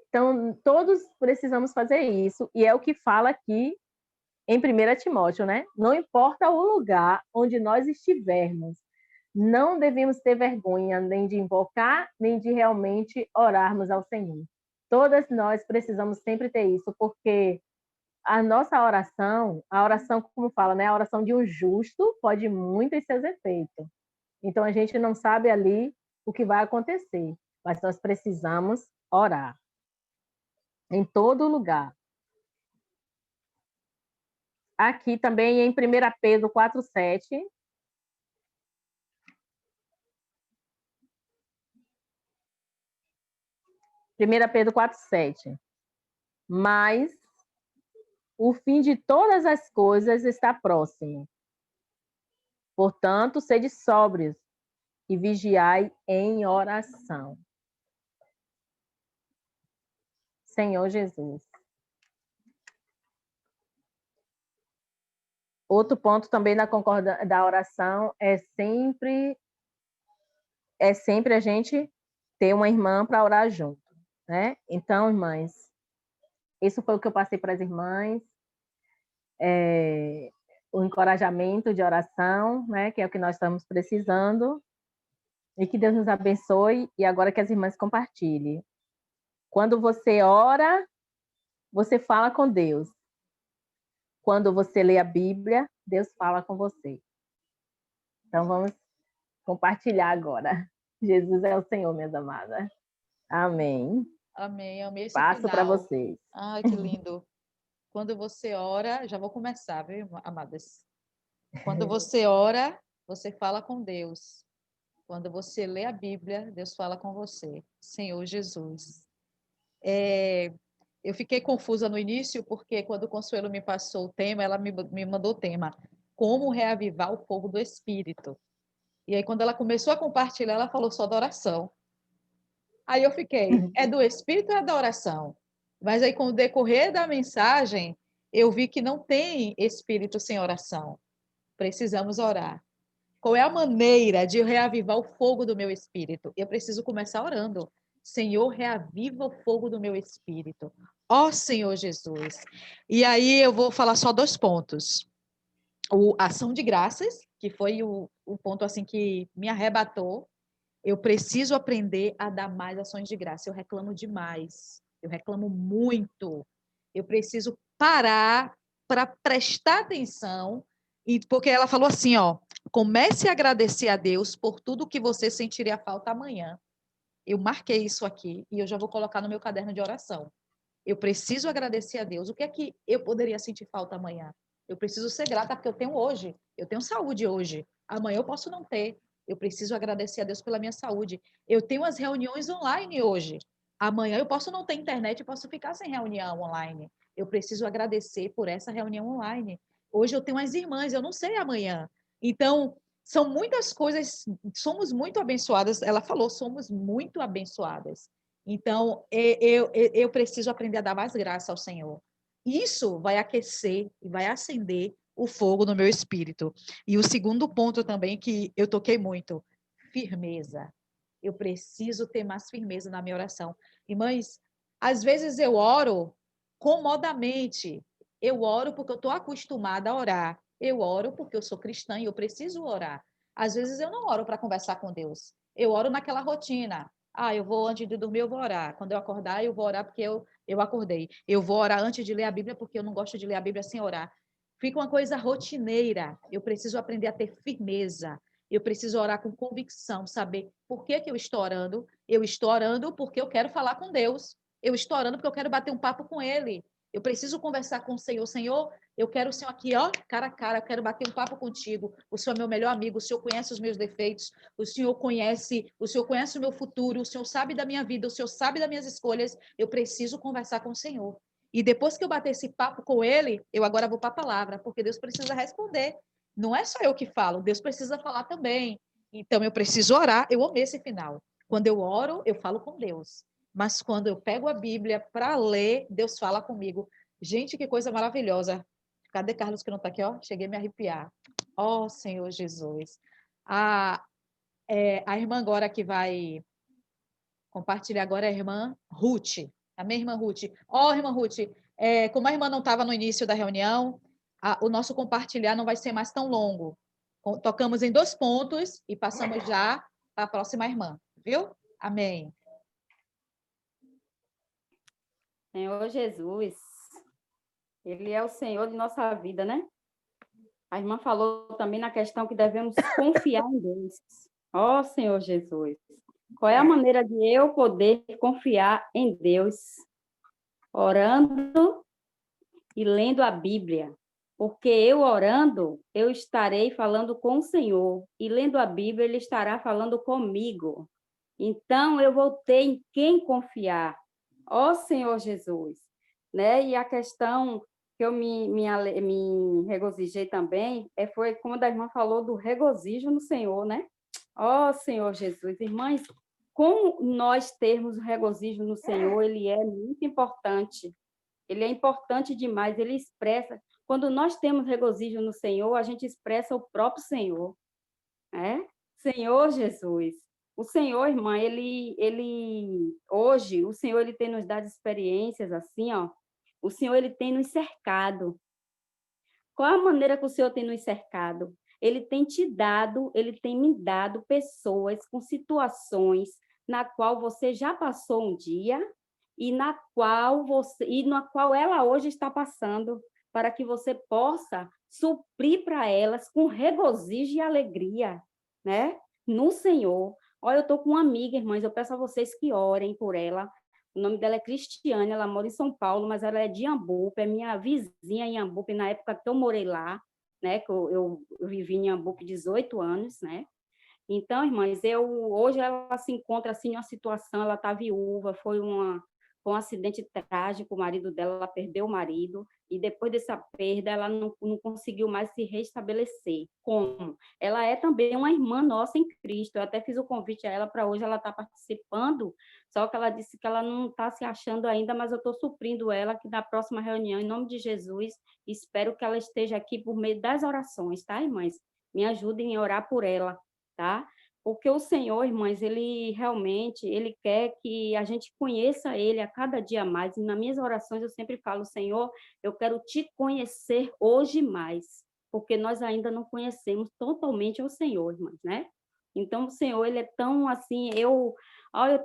Então, todos precisamos fazer isso, e é o que fala aqui em 1 Timóteo, né? Não importa o lugar onde nós estivermos, não devemos ter vergonha nem de invocar, nem de realmente orarmos ao Senhor. Todas nós precisamos sempre ter isso, porque a nossa oração, como fala, né? A oração de um justo pode muito em seus efeitos. Então, a gente não sabe ali o que vai acontecer, mas nós precisamos orar em todo lugar. Aqui também em 1 Pedro 4:7. 1 Pedro 4:7. Mas o fim de todas as coisas está próximo. Portanto, sede sóbrios e vigiai em oração. Senhor Jesus. Outro ponto também da oração é sempre a gente ter uma irmã para orar junto, né? Então, irmãs, isso foi o que eu passei para as irmãs, o encorajamento de oração, né? Que é o que nós estamos precisando, e que Deus nos abençoe, e agora que as irmãs compartilhem. Quando você ora, você fala com Deus. Quando você lê a Bíblia, Deus fala com você. Então, vamos compartilhar agora. Jesus é o Senhor, minhas amadas. Amém. Amém. Amei esse Passo para final. vocês. Ai, que lindo. Quando você ora, já vou começar, viu, amadas? Quando você ora, você fala com Deus. Quando você lê a Bíblia, Deus fala com você. Senhor Jesus. Eu fiquei confusa no início, porque quando o Consuelo me passou o tema, ela me mandou o tema: como reavivar o fogo do Espírito. E aí, quando ela começou a compartilhar, ela falou só da oração. Aí eu fiquei, é do Espírito ou é da oração? Mas aí, com o decorrer da mensagem, eu vi que não tem Espírito sem oração. Precisamos orar. Qual é a maneira de reavivar o fogo do meu espírito? Eu preciso começar orando. Senhor, reaviva o fogo do meu espírito. Ó Senhor Jesus. E aí eu vou falar só 2 pontos. O ação de graças, que foi o ponto assim que me arrebatou. Eu preciso aprender a dar mais ações de graça. Eu reclamo demais. Eu reclamo muito. Eu preciso parar para prestar atenção. Porque ela falou assim, ó, comece a agradecer a Deus por tudo que você sentiria falta amanhã. Eu marquei isso aqui e eu já vou colocar no meu caderno de oração. Eu preciso agradecer a Deus. O que é que eu poderia sentir falta amanhã? Eu preciso ser grata porque eu tenho hoje. Eu tenho saúde hoje. Amanhã eu posso não ter. Eu preciso agradecer a Deus pela minha saúde. Eu tenho as reuniões online hoje. Amanhã eu posso não ter internet, eu posso ficar sem reunião online. Eu preciso agradecer por essa reunião online. Hoje eu tenho as irmãs, eu não sei amanhã. Então, são muitas coisas, somos muito abençoadas. Ela falou, somos muito abençoadas. Então, eu preciso aprender a dar mais graça ao Senhor. Isso vai aquecer e vai acender o fogo no meu espírito. E o segundo ponto também que eu toquei muito, firmeza. Eu preciso ter mais firmeza na minha oração. Irmãs, às vezes eu oro comodamente. Eu oro porque eu estou acostumada a orar. Eu oro porque eu sou cristã e eu preciso orar. Às vezes eu não oro para conversar com Deus. Eu oro naquela rotina. Eu vou antes de dormir, eu vou orar. Quando eu acordar, eu vou orar porque eu acordei. Eu vou orar antes de ler a Bíblia porque eu não gosto de ler a Bíblia sem orar. Fica uma coisa rotineira. Eu preciso aprender a ter firmeza. Eu preciso orar com convicção, saber por que eu estou orando. Eu estou orando porque eu quero falar com Deus. Eu estou orando porque eu quero bater um papo com Ele. Eu preciso conversar com o Senhor. Senhor, eu quero o Senhor aqui, ó, cara a cara. Eu quero bater um papo contigo. O Senhor é meu melhor amigo. O Senhor conhece os meus defeitos. O Senhor conhece o meu futuro. O Senhor sabe da minha vida. O Senhor sabe das minhas escolhas. Eu preciso conversar com o Senhor. E depois que eu bater esse papo com Ele, eu agora vou para a palavra, porque Deus precisa responder. Não é só eu que falo, Deus precisa falar também. Então, eu preciso orar. Eu amei esse final. Quando eu oro, eu falo com Deus. Mas quando eu pego a Bíblia para ler, Deus fala comigo. Gente, que coisa maravilhosa. Cadê Carlos que não está aqui? Ó? Cheguei a me arrepiar. Ó, Senhor Jesus. A irmã agora que vai compartilhar agora é a irmã Ruth. A minha irmã Ruth. Ó, irmã Ruth, como a irmã não estava no início da reunião, o nosso compartilhar não vai ser mais tão longo. Tocamos em 2 pontos e passamos já para a próxima irmã, viu? Amém. Senhor Jesus, Ele é o Senhor de nossa vida, né? A irmã falou também na questão que devemos confiar em Deus. Ó Senhor Jesus. Qual é a maneira de eu poder confiar em Deus? Orando e lendo a Bíblia. Porque eu orando, eu estarei falando com o Senhor. E lendo a Bíblia, Ele estará falando comigo. Então, eu vou ter em quem confiar. Ó Senhor Jesus. Né? E a questão que eu me regozijei também foi quando a irmã falou do regozijo no Senhor, né? Ó Senhor Jesus. Irmãs, como nós termos o regozijo no Senhor, ele é muito importante. Ele é importante demais, ele expressa. Quando nós temos regozijo no Senhor, a gente expressa o próprio Senhor, né? Senhor Jesus. O Senhor, irmã, hoje, o Senhor, ele tem nos dado experiências assim, ó. O Senhor, ele tem nos cercado. Qual a maneira que o Senhor tem nos cercado? Ele tem te dado, ele tem me dado pessoas com situações na qual você já passou um dia e na qual ela hoje está passando, para que você possa suprir para elas com regozijo e alegria, né? No Senhor. Olha, eu estou com uma amiga, irmãs, eu peço a vocês que orem por ela. O nome dela é Cristiane, ela mora em São Paulo, mas ela é de Iambupe, é minha vizinha em Iambupe, na época que eu morei lá, né? Que eu vivi em Iambupe 18 anos, né? Então, irmãs, hoje ela se encontra assim em uma situação, ela está viúva, foi um acidente trágico, o marido dela, ela perdeu o marido, e depois dessa perda, ela não conseguiu mais se restabelecer. Como? Ela é também uma irmã nossa em Cristo, eu até fiz o convite a ela para hoje, ela está participando, só que ela disse que ela não está se achando ainda, mas eu estou suprindo ela, que na próxima reunião, em nome de Jesus, espero que ela esteja aqui por meio das orações, tá, irmãs? Me ajudem a orar por ela, tá? Porque o Senhor, irmãs, ele realmente, ele quer que a gente conheça ele a cada dia mais. E nas minhas orações eu sempre falo, Senhor, eu quero te conhecer hoje mais, porque nós ainda não conhecemos totalmente o Senhor, irmãs, né? Então, o Senhor, ele é tão assim, eu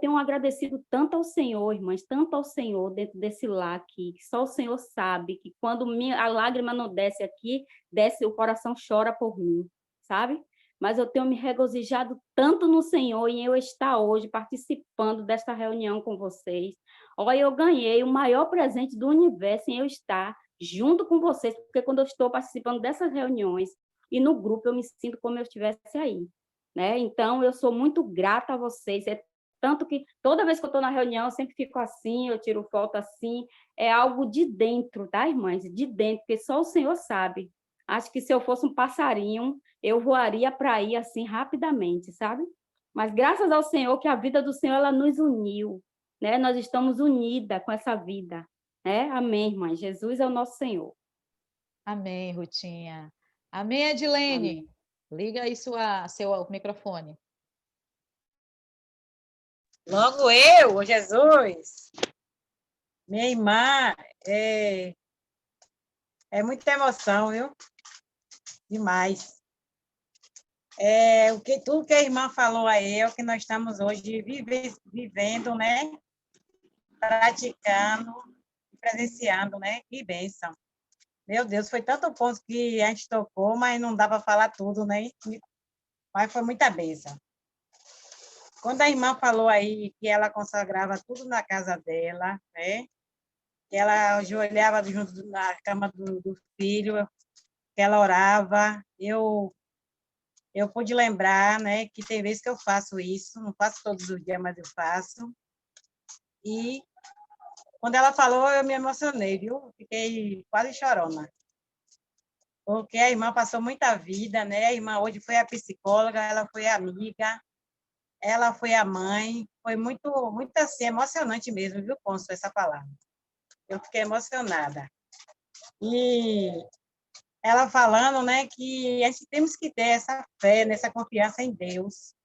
tenho agradecido tanto ao Senhor, irmãs, tanto ao Senhor dentro desse lar aqui, que só o Senhor sabe que quando a lágrima não desce aqui, desce, o coração chora por mim, sabe? Mas eu tenho me regozijado tanto no Senhor em eu estar hoje participando desta reunião com vocês. Olha, eu ganhei o maior presente do universo em eu estar junto com vocês, porque quando eu estou participando dessas reuniões e no grupo, eu me sinto como eu estivesse aí, né? Então, eu sou muito grata a vocês. É tanto que toda vez que eu estou na reunião, eu sempre fico assim, eu tiro foto assim. É algo de dentro, tá, irmãs? De dentro, porque só o Senhor sabe. Acho que se eu fosse um passarinho, eu voaria para aí assim rapidamente, sabe? Mas graças ao Senhor que a vida do Senhor ela nos uniu, né? Nós estamos unidas com essa vida, né? Amém, irmã. Jesus é o nosso Senhor. Amém, Rutinha. Amém, Edilene. Amém. Liga aí seu microfone. Logo eu, ô Jesus, minha irmã, é muita emoção, viu? Demais. Tudo que a irmã falou aí é o que nós estamos hoje vivendo, né? Praticando, presenciando, né? Que bênção. Meu Deus, foi tanto ponto que a gente tocou, mas não dá para falar tudo, né? Mas foi muita bênção. Quando a irmã falou aí que ela consagrava tudo na casa dela, né? Que ela ajoelhava junto na cama do filho, que ela orava, eu pude lembrar, né, que tem vezes que eu faço isso, não faço todos os dias, mas eu faço. E quando ela falou, eu me emocionei, viu? Fiquei quase chorona. Porque a irmã passou muita vida, né? A irmã hoje foi a psicóloga, ela foi a amiga, ela foi a mãe. Foi muito, muito assim, emocionante mesmo, viu, Consul, essa palavra. Eu fiquei emocionada. E ela falando, né, que a gente temos que ter essa fé, essa confiança em Deus.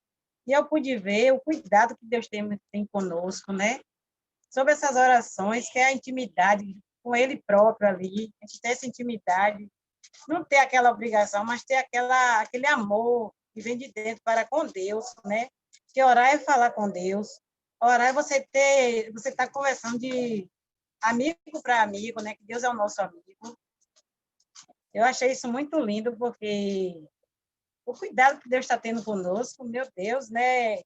E eu pude ver o cuidado que Deus tem conosco, né? Sobre essas orações, que é a intimidade com Ele próprio ali, a gente ter essa intimidade, não ter aquela obrigação, mas ter aquele amor que vem de dentro para com Deus, né? Que orar é falar com Deus, orar é você está conversando de amigo para amigo, né? Que Deus é o nosso amigo. Eu achei isso muito lindo, porque o cuidado que Deus está tendo conosco, meu Deus, né?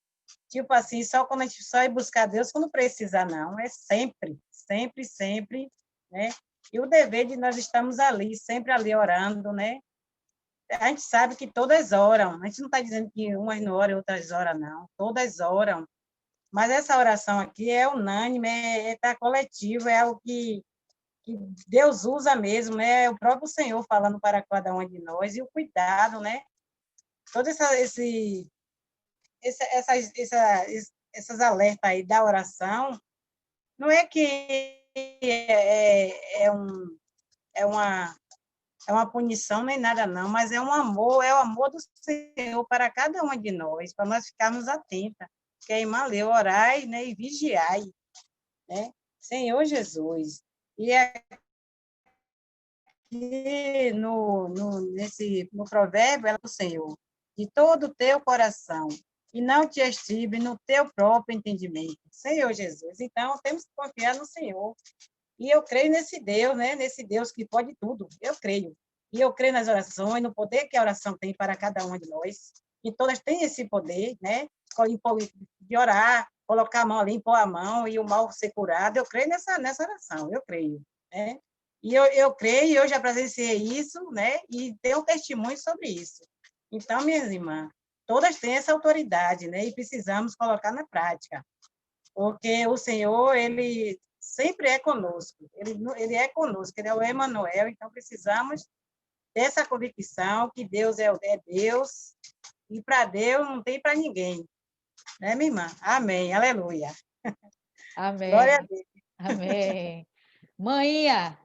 tipo assim, só quando a gente só ir buscar Deus quando precisar, não. É sempre, sempre, sempre, né? E o dever de nós estamos ali, sempre ali orando, né? A gente sabe que todas oram. A gente não está dizendo que umas não oram e outras oram, não. Todas oram. Mas essa oração aqui é unânime, tá coletivo, é algo que Deus usa mesmo, né? É o próprio Senhor falando para cada um de nós, e o cuidado, né? Todo essas alertas aí da oração, não é que é uma, é uma punição nem nada, não, mas é o amor do Senhor para cada uma de nós, para nós ficarmos atentas. Que a irmã leu, orai, né, e vigiai, né? Senhor Jesus. E aqui no provérbio, ela do Senhor, de todo o teu coração, e não te estribe no teu próprio entendimento. Senhor Jesus. Então, temos que confiar no Senhor. E eu creio nesse Deus, né? Nesse Deus que pode tudo. Eu creio. E eu creio nas orações, no poder que a oração tem para cada uma de nós. E todas têm esse poder, né? De orar, colocar a mão ali, impor a mão e o mal ser curado. Eu creio nessa oração, eu creio, né? E eu creio, e eu já presenciei isso, né? E tenho um testemunho sobre isso. Então, minhas irmãs, todas têm essa autoridade, né? E precisamos colocar na prática. Porque o Senhor, ele sempre é conosco. Ele é conosco, ele é o Emanuel, então precisamos dessa convicção que Deus é Deus, e para Deus não tem para ninguém. Né, minha irmã? Amém, aleluia. Amém. Glória a Deus. Amém. Mãinha.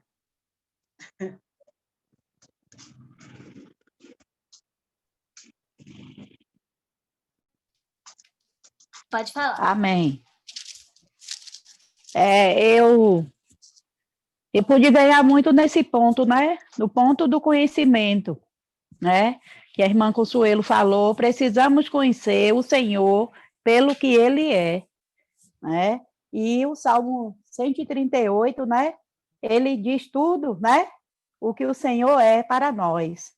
Pode falar. Amém. Eu pude ganhar muito nesse ponto, né? No ponto do conhecimento, né? Que a irmã Consuelo falou, precisamos conhecer o Senhor pelo que Ele é, né? E o Salmo 138, né? Ele diz tudo, né? O que o Senhor é para nós.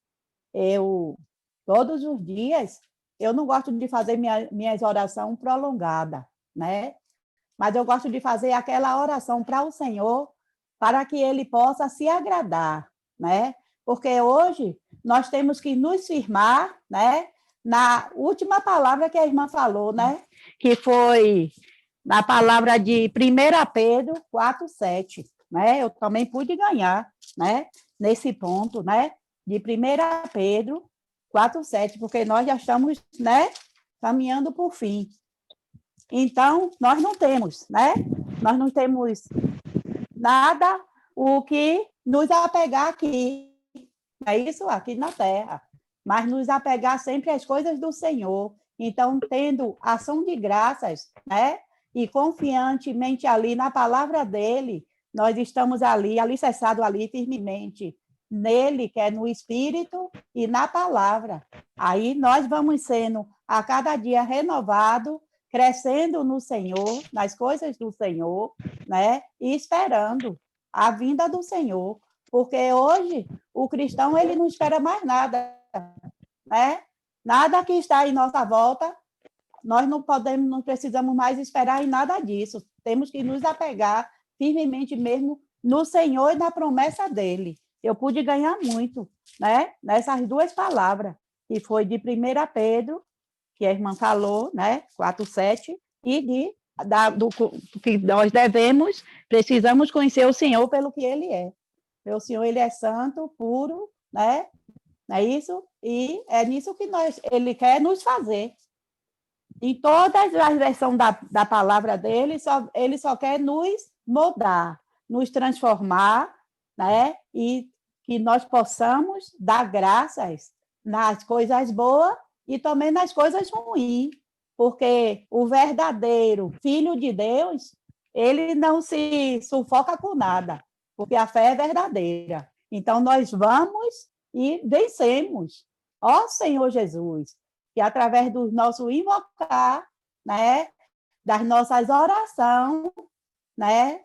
Todos os dias, eu não gosto de fazer minhas orações prolongadas, né? Mas eu gosto de fazer aquela oração para o Senhor, para que Ele possa se agradar, né? Porque hoje nós temos que nos firmar, né? Na última palavra que a irmã falou, né? Que foi na palavra de 1 Pedro 4:7, né? Eu também pude ganhar, né? Nesse ponto, né? De 1 Pedro 4:7, porque nós já estamos, né? Caminhando por fim. Então, nós não temos, né? Nós não temos nada o que nos apegar aqui, é isso aqui na terra, mas nos apegar sempre às coisas do Senhor. Então, tendo ação de graças, né? E confiantemente ali na palavra dele, nós estamos ali, alicerçados ali firmemente nele, que é no Espírito e na palavra. Aí nós vamos sendo a cada dia renovados, crescendo no Senhor, nas coisas do Senhor, né? E esperando a vinda do Senhor, porque hoje o cristão ele não espera mais nada, né? Nada que está em nossa volta, nós não precisamos mais esperar em nada disso. Temos que nos apegar firmemente mesmo no Senhor e na promessa dele. Eu pude ganhar muito, né? Nessas duas palavras, que foi de 1 Pedro, que a irmã falou, né? 4:7, e do que nós precisamos conhecer o Senhor pelo que Ele é. O Senhor, Ele é santo, puro, né? Não é isso? E é nisso que Ele quer nos fazer. Em todas as versões da palavra dele, Ele só quer nos moldar, nos transformar, né? E que nós possamos dar graças nas coisas boas e também nas coisas ruins, porque o verdadeiro Filho de Deus, ele não se sufoca com nada, porque a fé é verdadeira. Então, nós vamos e vencemos. Ó Senhor Jesus, que através do nosso invocar, né, das nossas orações, né,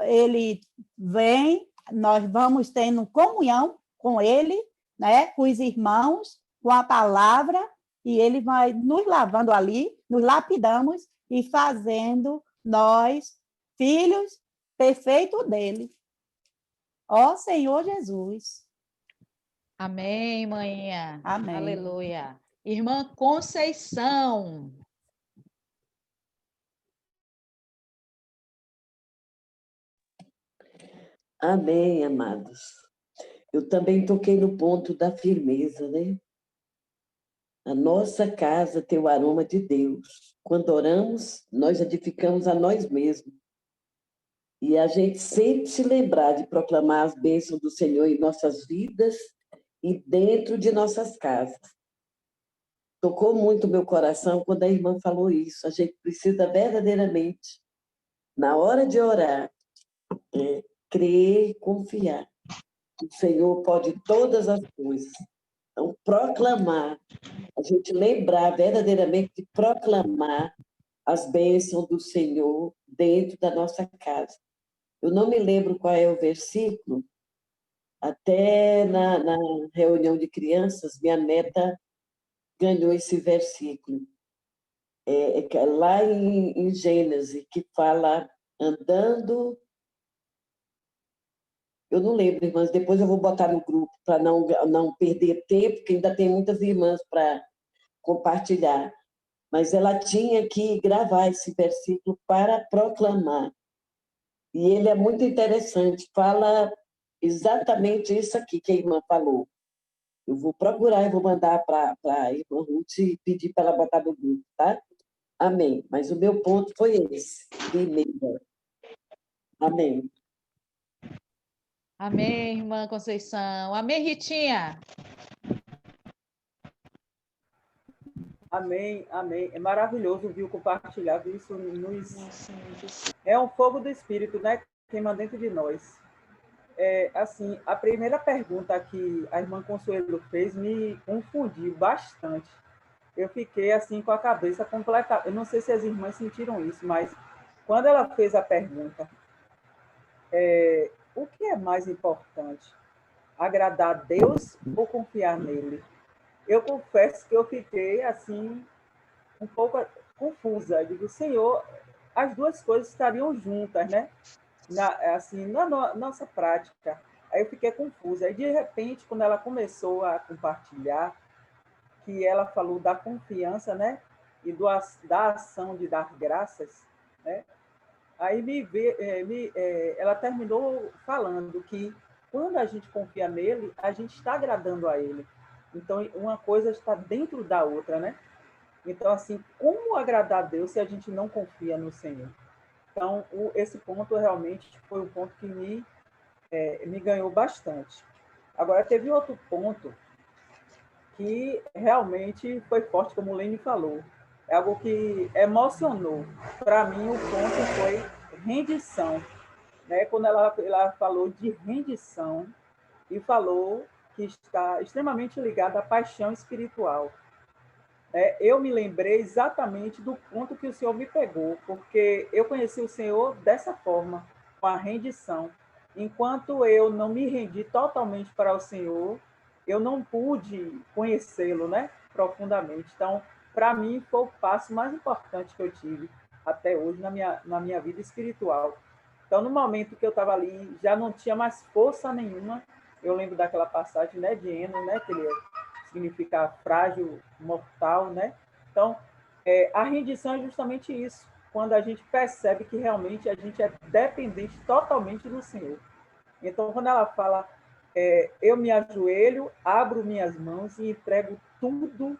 ele vem, nós vamos tendo comunhão com ele, né, com os irmãos, com a palavra, e ele vai nos lavando ali, nos lapidamos e fazendo nós filhos perfeitos dele. Ó Senhor Jesus. Amém, manhã. Amém. Aleluia. Irmã Conceição. Amém, amados. Eu também toquei no ponto da firmeza, né? A nossa casa tem o aroma de Deus. Quando oramos, nós edificamos a nós mesmos. E a gente sempre se lembrar de proclamar as bênçãos do Senhor em nossas vidas e dentro de nossas casas. Tocou muito o meu coração quando a irmã falou isso. A gente precisa verdadeiramente, na hora de orar, crer, confiar. O Senhor pode todas as coisas. Então, proclamar, a gente lembrar verdadeiramente de proclamar as bênçãos do Senhor dentro da nossa casa. Eu não me lembro qual é o versículo, até na reunião de crianças, minha neta ganhou esse versículo. Lá em Gênesis, que fala andando. Eu não lembro, irmãs, depois eu vou botar no grupo para não perder tempo, porque ainda tem muitas irmãs para compartilhar. Mas ela tinha que gravar esse versículo para proclamar. E ele é muito interessante, fala exatamente isso aqui que a irmã falou. Eu vou procurar e vou mandar para a irmã Ruth e pedir para ela botar no grupo, tá? Amém. Mas o meu ponto foi esse. Firmeza. Amém. Amém, irmã Conceição. Amém, Ritinha. Amém, amém. É maravilhoso, viu, compartilhar isso. É um fogo do Espírito, né? Queima dentro de nós. Assim, a primeira pergunta que a irmã Consuelo fez me confundiu bastante. Eu fiquei assim com a cabeça completa. Eu não sei se as irmãs sentiram isso, mas quando ela fez a pergunta, o que é mais importante? Agradar a Deus ou confiar nele? Eu confesso que eu fiquei assim um pouco confusa. Eu digo, Senhor, as duas coisas estariam juntas, né? Na nossa prática. Aí eu fiquei confusa. Aí, de repente, quando ela começou a compartilhar, que ela falou da confiança, né? E da ação de dar graças, né? Aí ela terminou falando que quando a gente confia nele, a gente está agradando a ele. Então, uma coisa está dentro da outra, né? Então, assim, como agradar a Deus se a gente não confia no Senhor? Então, esse ponto realmente foi um ponto que me ganhou bastante. Agora, teve outro ponto que realmente foi forte, como o Lene falou. É algo que emocionou. Para mim, o ponto foi rendição. Né? Quando ela falou de rendição e falou que está extremamente ligada à paixão espiritual. Eu me lembrei exatamente do ponto que o Senhor me pegou, porque eu conheci o Senhor dessa forma, com a rendição. Enquanto eu não me rendi totalmente para o Senhor, eu não pude conhecê-lo, né, profundamente. Então, para mim, foi o passo mais importante que eu tive até hoje na minha vida espiritual. Então, no momento que eu estava ali, já não tinha mais força nenhuma. Eu lembro daquela passagem, né, de Eno, né, que ele significa frágil, mortal, né? Então, a rendição é justamente isso, quando a gente percebe que realmente a gente é dependente totalmente do Senhor. Então, quando ela fala, eu me ajoelho, abro minhas mãos e entrego tudo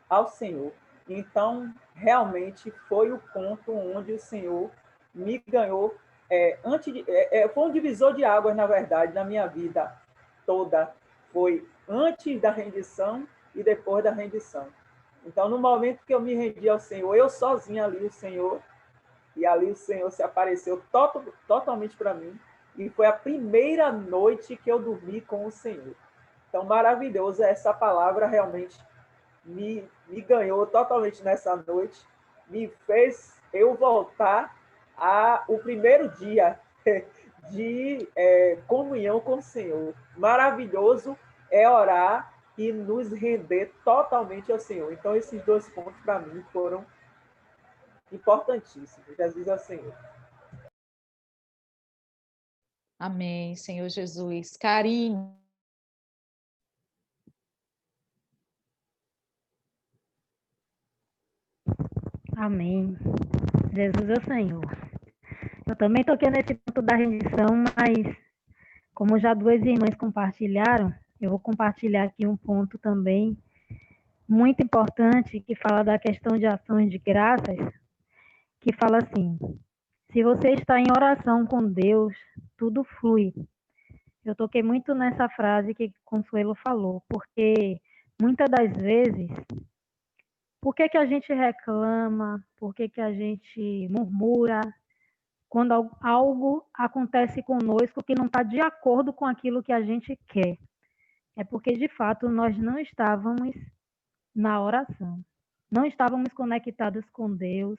ao Senhor. Então, realmente foi o ponto onde o Senhor me ganhou. Foi um divisor de águas, na verdade, na minha vida toda. Foi antes da rendição e depois da rendição. Então, no momento que eu me rendi ao Senhor, eu sozinha ali, o Senhor, e ali o Senhor se apareceu totalmente para mim, e foi a primeira noite que eu dormi com o Senhor. Então, maravilhoso, essa palavra realmente me ganhou totalmente nessa noite, me fez eu voltar ao primeiro dia de comunhão com o Senhor. Maravilhoso é orar e nos render totalmente ao Senhor. Então, esses 2 pontos, para mim, foram importantíssimos. Jesus é o Senhor. Amém, Senhor Jesus. Carinho. Amém. Jesus é o Senhor. Eu também toquei nesse ponto da rendição, mas como já 2 irmãs compartilharam, eu vou compartilhar aqui um ponto também muito importante que fala da questão de ações de graças, que fala assim: se você está em oração com Deus, tudo flui. Eu toquei muito nessa frase que Consuelo falou, porque muitas das vezes, por que a gente reclama, por que a gente murmura, quando algo acontece conosco que não está de acordo com aquilo que a gente quer? É porque, de fato, nós não estávamos na oração, não estávamos conectados com Deus,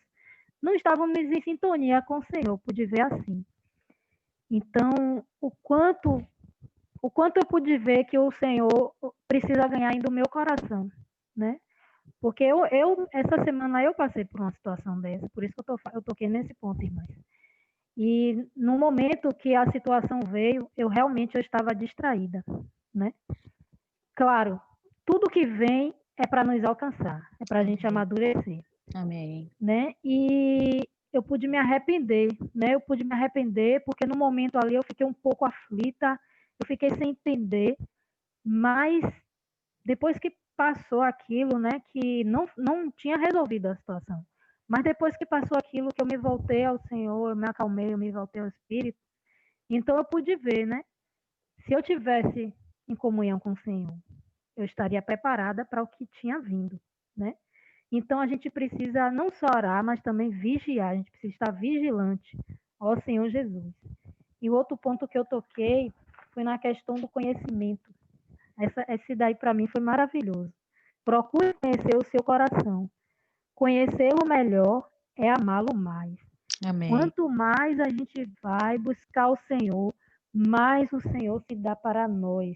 não estávamos em sintonia com o Senhor, pude ver assim. Então, o quanto eu pude ver que o Senhor precisa ganhar ainda o meu coração, né? Porque essa semana eu passei por uma situação dessa, por isso que eu toquei nesse ponto, irmãs. E no momento que a situação veio, eu estava distraída, né? Claro, tudo que vem é para nos alcançar, é para a gente amadurecer. Amém. Né? E eu pude me arrepender, né? Eu pude me arrepender porque no momento ali eu fiquei um pouco aflita, eu fiquei sem entender, mas depois que passou aquilo, né, que não tinha resolvido a situação, mas depois que passou aquilo, que eu me voltei ao Senhor, eu me acalmei, eu me voltei ao Espírito, então eu pude ver, né? Se eu tivesse em comunhão com o Senhor, eu estaria preparada para o que tinha vindo, né? Então, a gente precisa não só orar, mas também vigiar, a gente precisa estar vigilante ao Senhor Jesus. E o outro ponto que eu toquei foi na questão do conhecimento. Esse daí, para mim, foi maravilhoso. Procure conhecer o seu coração. Conhecê-lo melhor é amá-lo mais. Amém. Quanto mais a gente vai buscar o Senhor, mais o Senhor se dá para nós.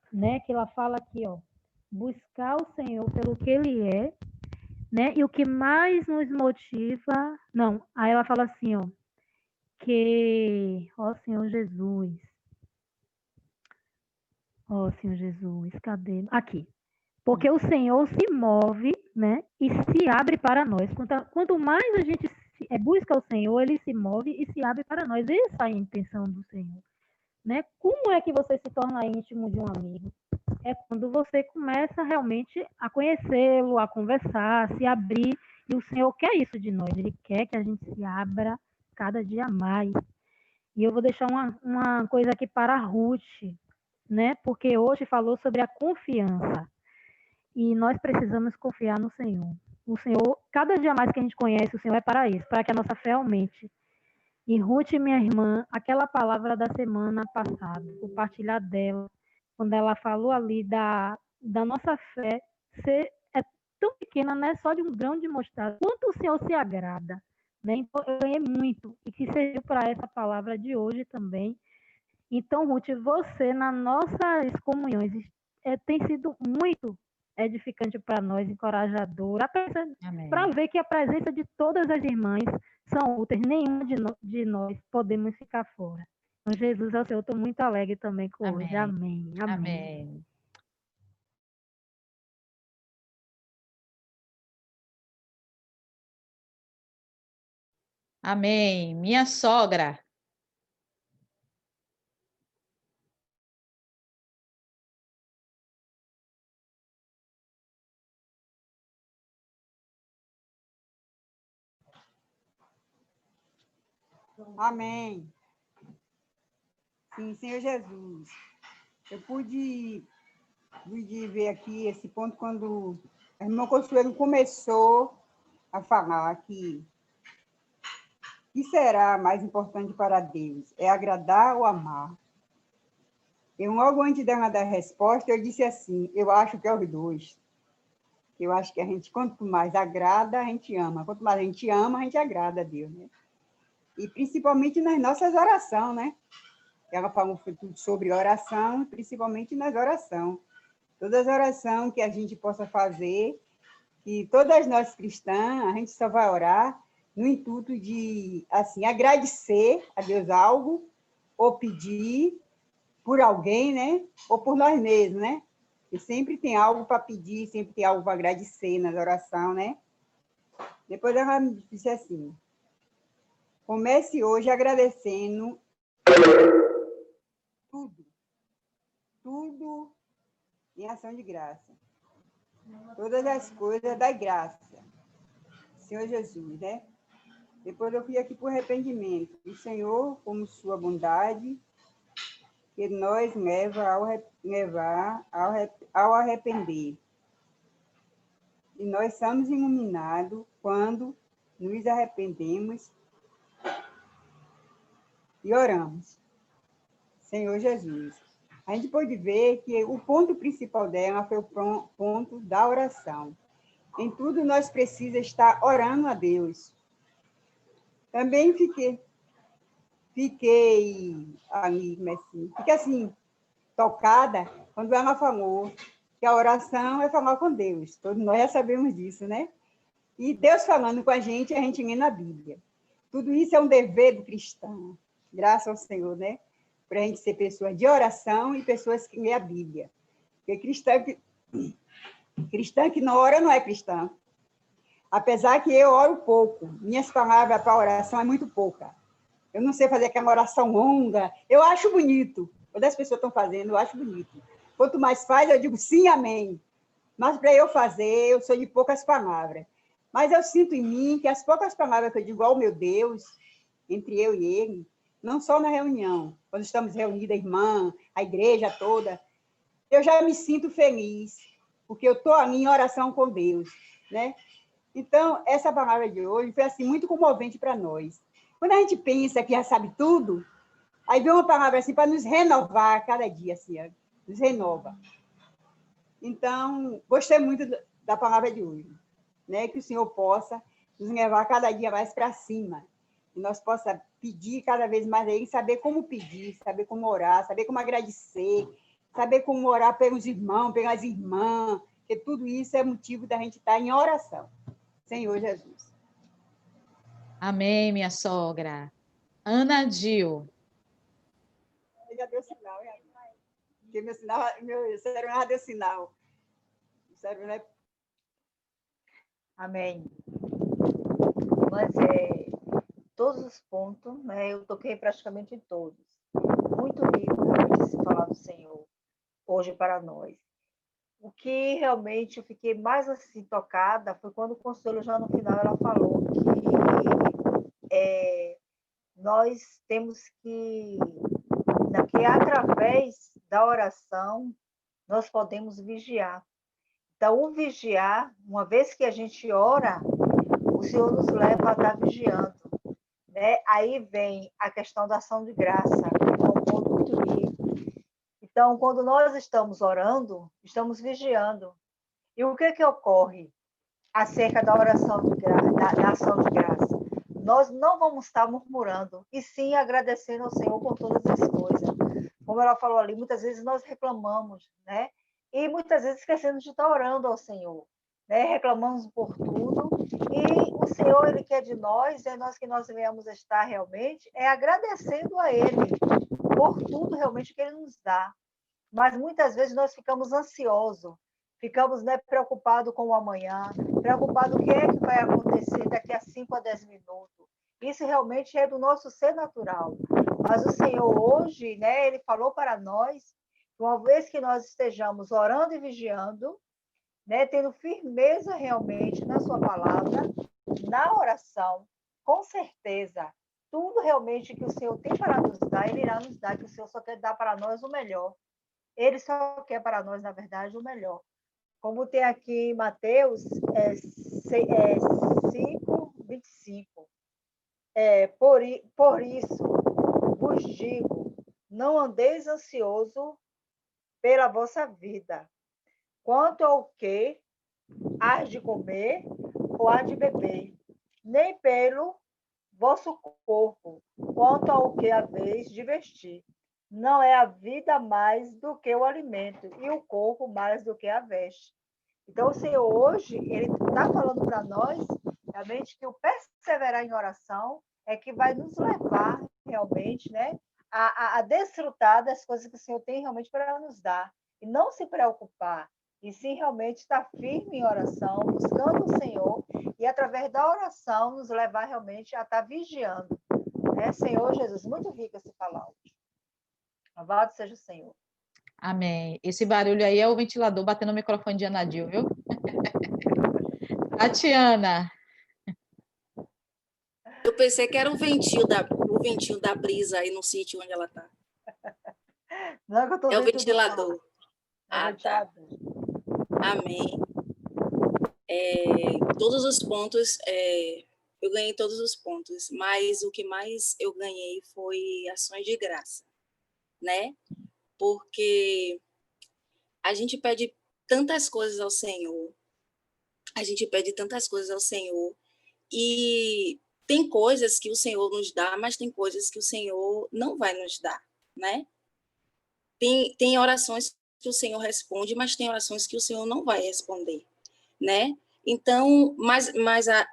Né? Que ela fala aqui, ó, buscar o Senhor pelo que Ele é, né? E o que mais nos motiva... Não, aí ela fala assim, ó, que... Ó Senhor Jesus, cadê? Aqui. Porque o Senhor se move, né? E se abre para nós. Quanto mais a gente busca o Senhor, Ele se move e se abre para nós. Essa é a intenção do Senhor, né? Como é que você se torna íntimo de um amigo? É quando você começa realmente a conhecê-lo, a conversar, a se abrir. E o Senhor quer isso de nós. Ele quer que a gente se abra cada dia mais. E eu vou deixar uma coisa aqui para a Ruth, né? Porque hoje falou sobre a confiança. E nós precisamos confiar no Senhor. O Senhor, cada dia mais que a gente conhece, o Senhor é para isso, para que a nossa fé aumente. E Ruth, minha irmã, aquela palavra da semana passada, o partilhar dela, quando ela falou ali da nossa fé é tão pequena, né? Só de um grão de mostarda. Quanto o Senhor se agrada, né? Então, eu ganhei muito. E que serviu para essa palavra de hoje também. Então, Ruth, você, nas nossas comunhões, tem sido muito edificante para nós, encorajador, para ver que a presença de todas as irmãs são úteis, nenhuma de nós podemos ficar fora. Então, Jesus, eu estou muito alegre também com hoje. Amém. Amém. Amém. Minha sogra. Amém. Sim, Senhor Jesus. Eu pude ver aqui esse ponto quando a irmã Consuelo começou a falar que o que será mais importante para Deus? É agradar ou amar? Eu, logo antes dela dar a resposta, eu disse assim, eu acho que é os dois. Eu acho que a gente, quanto mais agrada, a gente ama. Quanto mais a gente ama, a gente agrada a Deus, né? E principalmente nas nossas orações, né? Ela falou tudo sobre oração, principalmente nas orações. todas as orações que a gente possa fazer, e todas nós cristãs, a gente só vai orar no intuito de, assim, agradecer a Deus algo, ou pedir por alguém, né? Ou por nós mesmos, né? E sempre tem algo para pedir, sempre tem algo para agradecer nas orações, né? Depois ela me disse assim, comece hoje agradecendo tudo em ação de graça. Todas as coisas da graça. Senhor Jesus, né? Depois eu fui aqui por arrependimento. O Senhor, como sua bondade, que nos leva ao arrepender. E nós somos iluminados quando nos arrependemos e oramos. Senhor Jesus. A gente pode ver que o ponto principal dela foi o ponto da oração. Em tudo nós precisamos estar orando a Deus. Também fiquei assim, tocada quando ela falou que a oração é falar com Deus. Todos nós já sabemos disso, né? E Deus falando com a gente lê na Bíblia. Tudo isso é um dever do cristão. Graças ao Senhor, né? Para a gente ser pessoas de oração e pessoas que lê a Bíblia. Porque cristã que não ora não é cristã. Apesar que eu oro pouco. Minhas palavras para oração é muito pouca. Eu não sei fazer aquela oração longa. Eu acho bonito. Quando as pessoas estão fazendo, eu acho bonito. Quanto mais faz, eu digo sim, amém. Mas para eu fazer, eu sou de poucas palavras. Mas eu sinto em mim que as poucas palavras que eu digo ao meu Deus, entre eu e ele, não só na reunião, quando estamos reunidas, a irmã, a igreja toda, eu já me sinto feliz, porque eu estou ali em oração com Deus, né? Então, essa palavra de hoje foi assim, muito comovente para nós. Quando a gente pensa que já sabe tudo, aí vem uma palavra assim para nos renovar cada dia, assim, nos renova. Então, gostei muito da palavra de hoje, né? Que o Senhor possa nos levar cada dia mais para cima, que nós possamos pedir cada vez mais a Ele, saber como pedir, saber como orar, saber como agradecer, saber como orar pelos irmãos, pelas irmãs, porque tudo isso é motivo da gente estar em oração. Senhor Jesus. Amém, minha sogra. Ana Dil. Já deu sinal, hein? Porque meu cérebro já deu sinal. O cérebro não é... Amém. Mas todos os pontos, né, eu toquei praticamente em todos. Muito lindo realmente se falar do Senhor hoje para nós. O que realmente eu fiquei mais assim tocada foi quando o Consuelo, já no final, ela falou que nós temos que através da oração nós podemos vigiar. Então, o vigiar, uma vez que a gente ora, o Senhor nos leva a estar vigiando, né? Aí vem a questão da ação de graça, que é um ponto muito rico. Então, quando nós estamos orando, estamos vigiando. E o que ocorre acerca da oração de graça, da ação de graça? Nós não vamos estar murmurando, e sim agradecendo ao Senhor por todas as coisas. Como ela falou ali, muitas vezes nós reclamamos, né? E muitas vezes esquecemos de estar orando ao Senhor, né? Reclamamos por tudo, e o Senhor, Ele quer de nós, que nós venhamos estar realmente, agradecendo a Ele por tudo realmente que Ele nos dá. Mas muitas vezes nós ficamos ansiosos, ficamos, né, preocupados com o amanhã, preocupados com o que é que vai acontecer daqui a 5 a 10 minutos. Isso realmente é do nosso ser natural. Mas o Senhor hoje, né, Ele falou para nós, uma vez que nós estejamos orando e vigiando, né, tendo firmeza realmente na sua palavra, na oração, com certeza, tudo realmente que o Senhor tem para nos dar, Ele irá nos dar, que o Senhor só quer dar para nós o melhor. Ele só quer para nós, na verdade, o melhor. Como tem aqui em Mateus 5:25. Por isso, vos digo, não andeis ansioso pela vossa vida, quanto ao que há de comer ou há de beber, nem pelo vosso corpo, quanto ao que haveis de vestir. não é a vida mais do que o alimento, e o corpo mais do que a veste. Então, o Senhor hoje, Ele está falando para nós, realmente, que o perseverar em oração é que vai nos levar, realmente, né, a desfrutar das coisas que o Senhor tem realmente para nos dar. E não se preocupar, e sim realmente estar firme em oração, buscando o Senhor, e através da oração nos levar realmente a estar vigiando. Senhor Jesus, muito rico esse falar hoje. Louvado seja o Senhor. Amém. Esse barulho aí é o ventilador batendo no microfone de Anadil, viu? Tatiana. Eu pensei que era o ventinho da brisa aí no sítio onde ela está. Não, que eu tô é o dentro do ventilador. carro. Tá. Amém. Todos os pontos, eu ganhei todos os pontos, mas o que mais eu ganhei foi ações de graça, né? Porque a gente pede tantas coisas ao Senhor, e tem coisas que o Senhor nos dá, mas tem coisas que o Senhor não vai nos dar, né? Tem orações que o Senhor responde, mas tem orações que o Senhor não vai responder, né? Então,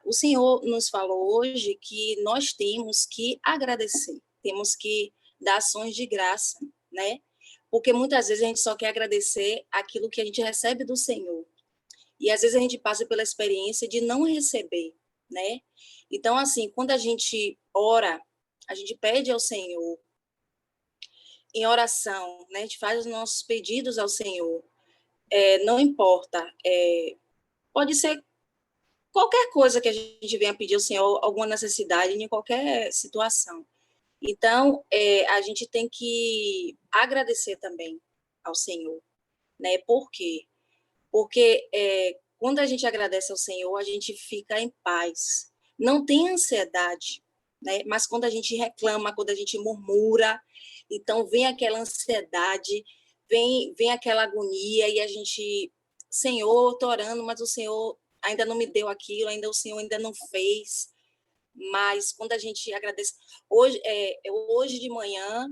o Senhor nos falou hoje que nós temos que agradecer, temos que dar ações de graça, né? Porque muitas vezes a gente só quer agradecer aquilo que a gente recebe do Senhor. E às vezes a gente passa pela experiência de não receber, né? Então, assim, quando a gente ora, a gente pede ao Senhor, em oração, né? A gente faz os nossos pedidos ao Senhor. Não importa, pode ser qualquer coisa que a gente venha pedir ao Senhor, alguma necessidade, em qualquer situação. Então, a gente tem que agradecer também ao Senhor, né? Por quê? Porque quando a gente agradece ao Senhor, a gente fica em paz. Não tem ansiedade, né? Mas quando a gente reclama, quando a gente murmura, então vem aquela ansiedade, vem aquela agonia, e a gente, Senhor, estou orando, mas o Senhor ainda não me deu aquilo, o Senhor ainda não fez. Mas quando a gente agradece... Hoje de manhã,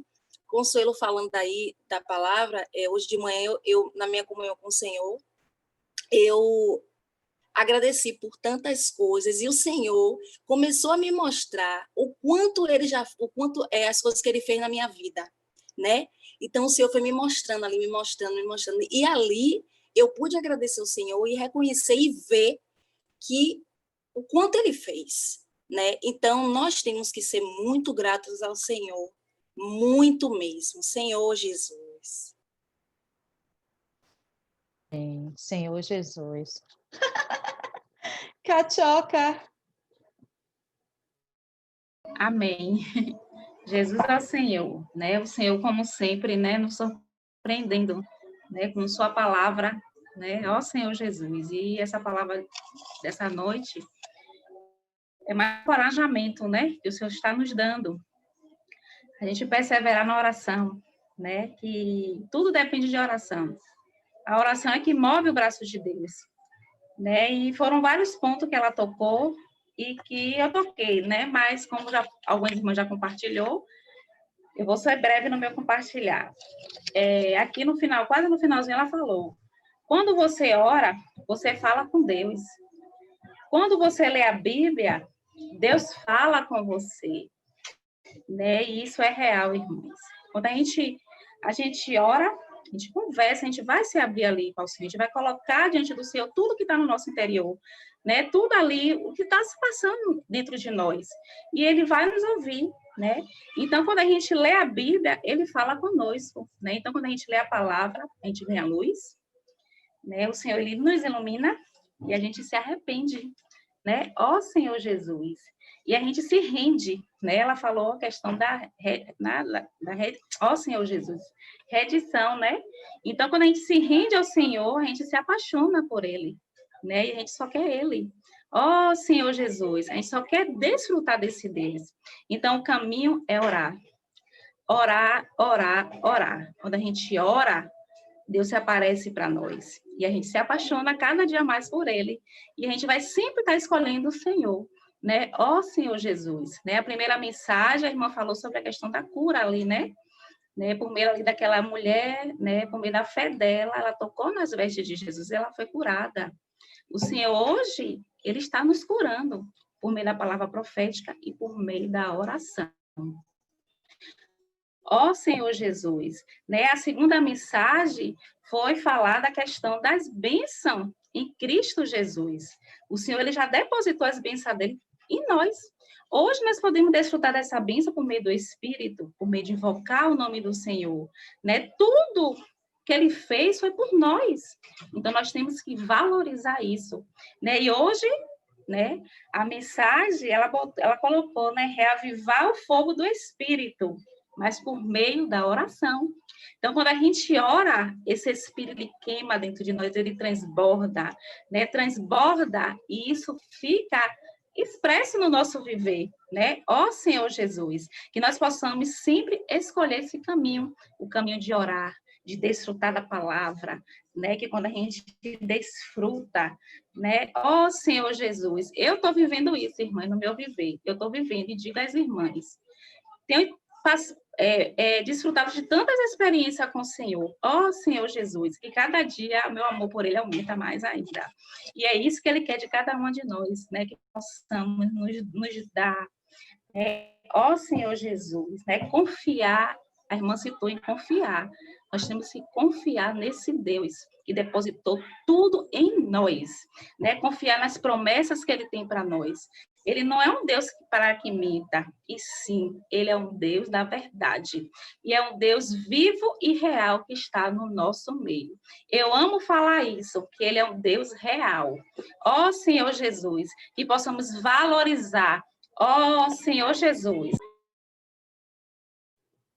Consuelo falando aí da palavra, hoje de manhã, eu na minha comunhão com o Senhor, eu agradeci por tantas coisas, e o Senhor começou a me mostrar o quanto as coisas que Ele fez na minha vida, né? Então, o Senhor foi me mostrando ali, me mostrando, e ali eu pude agradecer ao Senhor e reconhecer e ver que o quanto Ele fez, né? Então, nós temos que ser muito gratos ao Senhor, muito mesmo, Senhor Jesus. Senhor Jesus. Cachoca. Amém. Jesus é o Senhor, né? O Senhor, como sempre, né, nos surpreendendo, né, com sua palavra, né? Ó Senhor Jesus. E essa palavra dessa noite é mais encorajamento, né, que o Senhor está nos dando. A gente perseverar na oração, né? Que tudo depende de oração. A oração é que move o braço de Deus, né? E foram vários pontos que ela tocou e que eu toquei, né? Mas como algumas irmãs já compartilhou, eu vou ser breve no meu compartilhar. Aqui no final, quase no finalzinho, ela falou: quando você ora, você fala com Deus. Quando você lê a Bíblia, Deus fala com você, né? E isso é real, irmãos. Quando a gente ora, a gente conversa, a gente vai se abrir ali com o Senhor, a gente vai colocar diante do Senhor tudo que está no nosso interior, né? Tudo ali, o que está se passando dentro de nós. E Ele vai nos ouvir, né? Então, quando a gente lê a Bíblia, Ele fala conosco, né? Então, quando a gente lê a palavra, a gente vê a luz, né? O Senhor, Ele nos ilumina e a gente se arrepende, né? Ó Senhor Jesus. E a gente se rende, né? Ela falou a questão ó Senhor Jesus, redição, né? Então, quando a gente se rende ao Senhor, a gente se apaixona por Ele, né? E a gente só quer Ele. Ó Senhor Jesus, a gente só quer desfrutar desse Deus. Então, o caminho é orar. Orar, orar, orar. Quando a gente ora, Deus se aparece para nós. E a gente se apaixona cada dia mais por Ele. E a gente vai sempre estar escolhendo o Senhor, né? Ó Senhor Jesus, né? A primeira mensagem, a irmã falou sobre a questão da cura ali, né? né, por meio ali daquela mulher, né, por meio da fé dela, ela tocou nas vestes de Jesus e ela foi curada. O Senhor hoje, Ele está nos curando por meio da palavra profética e por meio da oração. Ó Senhor Jesus, né? A segunda mensagem foi falar da questão das bênçãos em Cristo Jesus. O Senhor ele já depositou as bênçãos dele em nós. Hoje nós podemos desfrutar dessa bênção por meio do Espírito, por meio de invocar o nome do Senhor, né? Tudo que ele fez foi por nós. Então nós temos que valorizar isso, né? E hoje, né, a mensagem ela colocou, né, reavivar o fogo do Espírito, mas por meio da oração. Então, quando a gente ora, esse Espírito ele queima dentro de nós, ele transborda, né? Transborda, e isso fica expresso no nosso viver, né? Ó Senhor Jesus, que nós possamos sempre escolher esse caminho, o caminho de orar, de desfrutar da palavra, né? Que quando a gente desfruta, né? Ó Senhor Jesus, eu estou vivendo isso, irmã, no meu viver. Eu estou vivendo, e digo às irmãs, tenho desfrutado de tantas experiências com o Senhor. Ó Senhor Jesus, que cada dia o meu amor por Ele aumenta mais ainda. E é isso que Ele quer de cada uma de nós, né? Que possamos nos dar. Ó Senhor Jesus, né? Confiar, a irmã citou em confiar. Nós temos que confiar nesse Deus que depositou tudo em nós, né? Confiar nas promessas que Ele tem para nós. Ele não é um Deus para que minta, e sim, Ele é um Deus da verdade. E é um Deus vivo e real que está no nosso meio. Eu amo falar isso, que Ele é um Deus real. Ó Senhor Jesus, que possamos valorizar. Ó Senhor Jesus.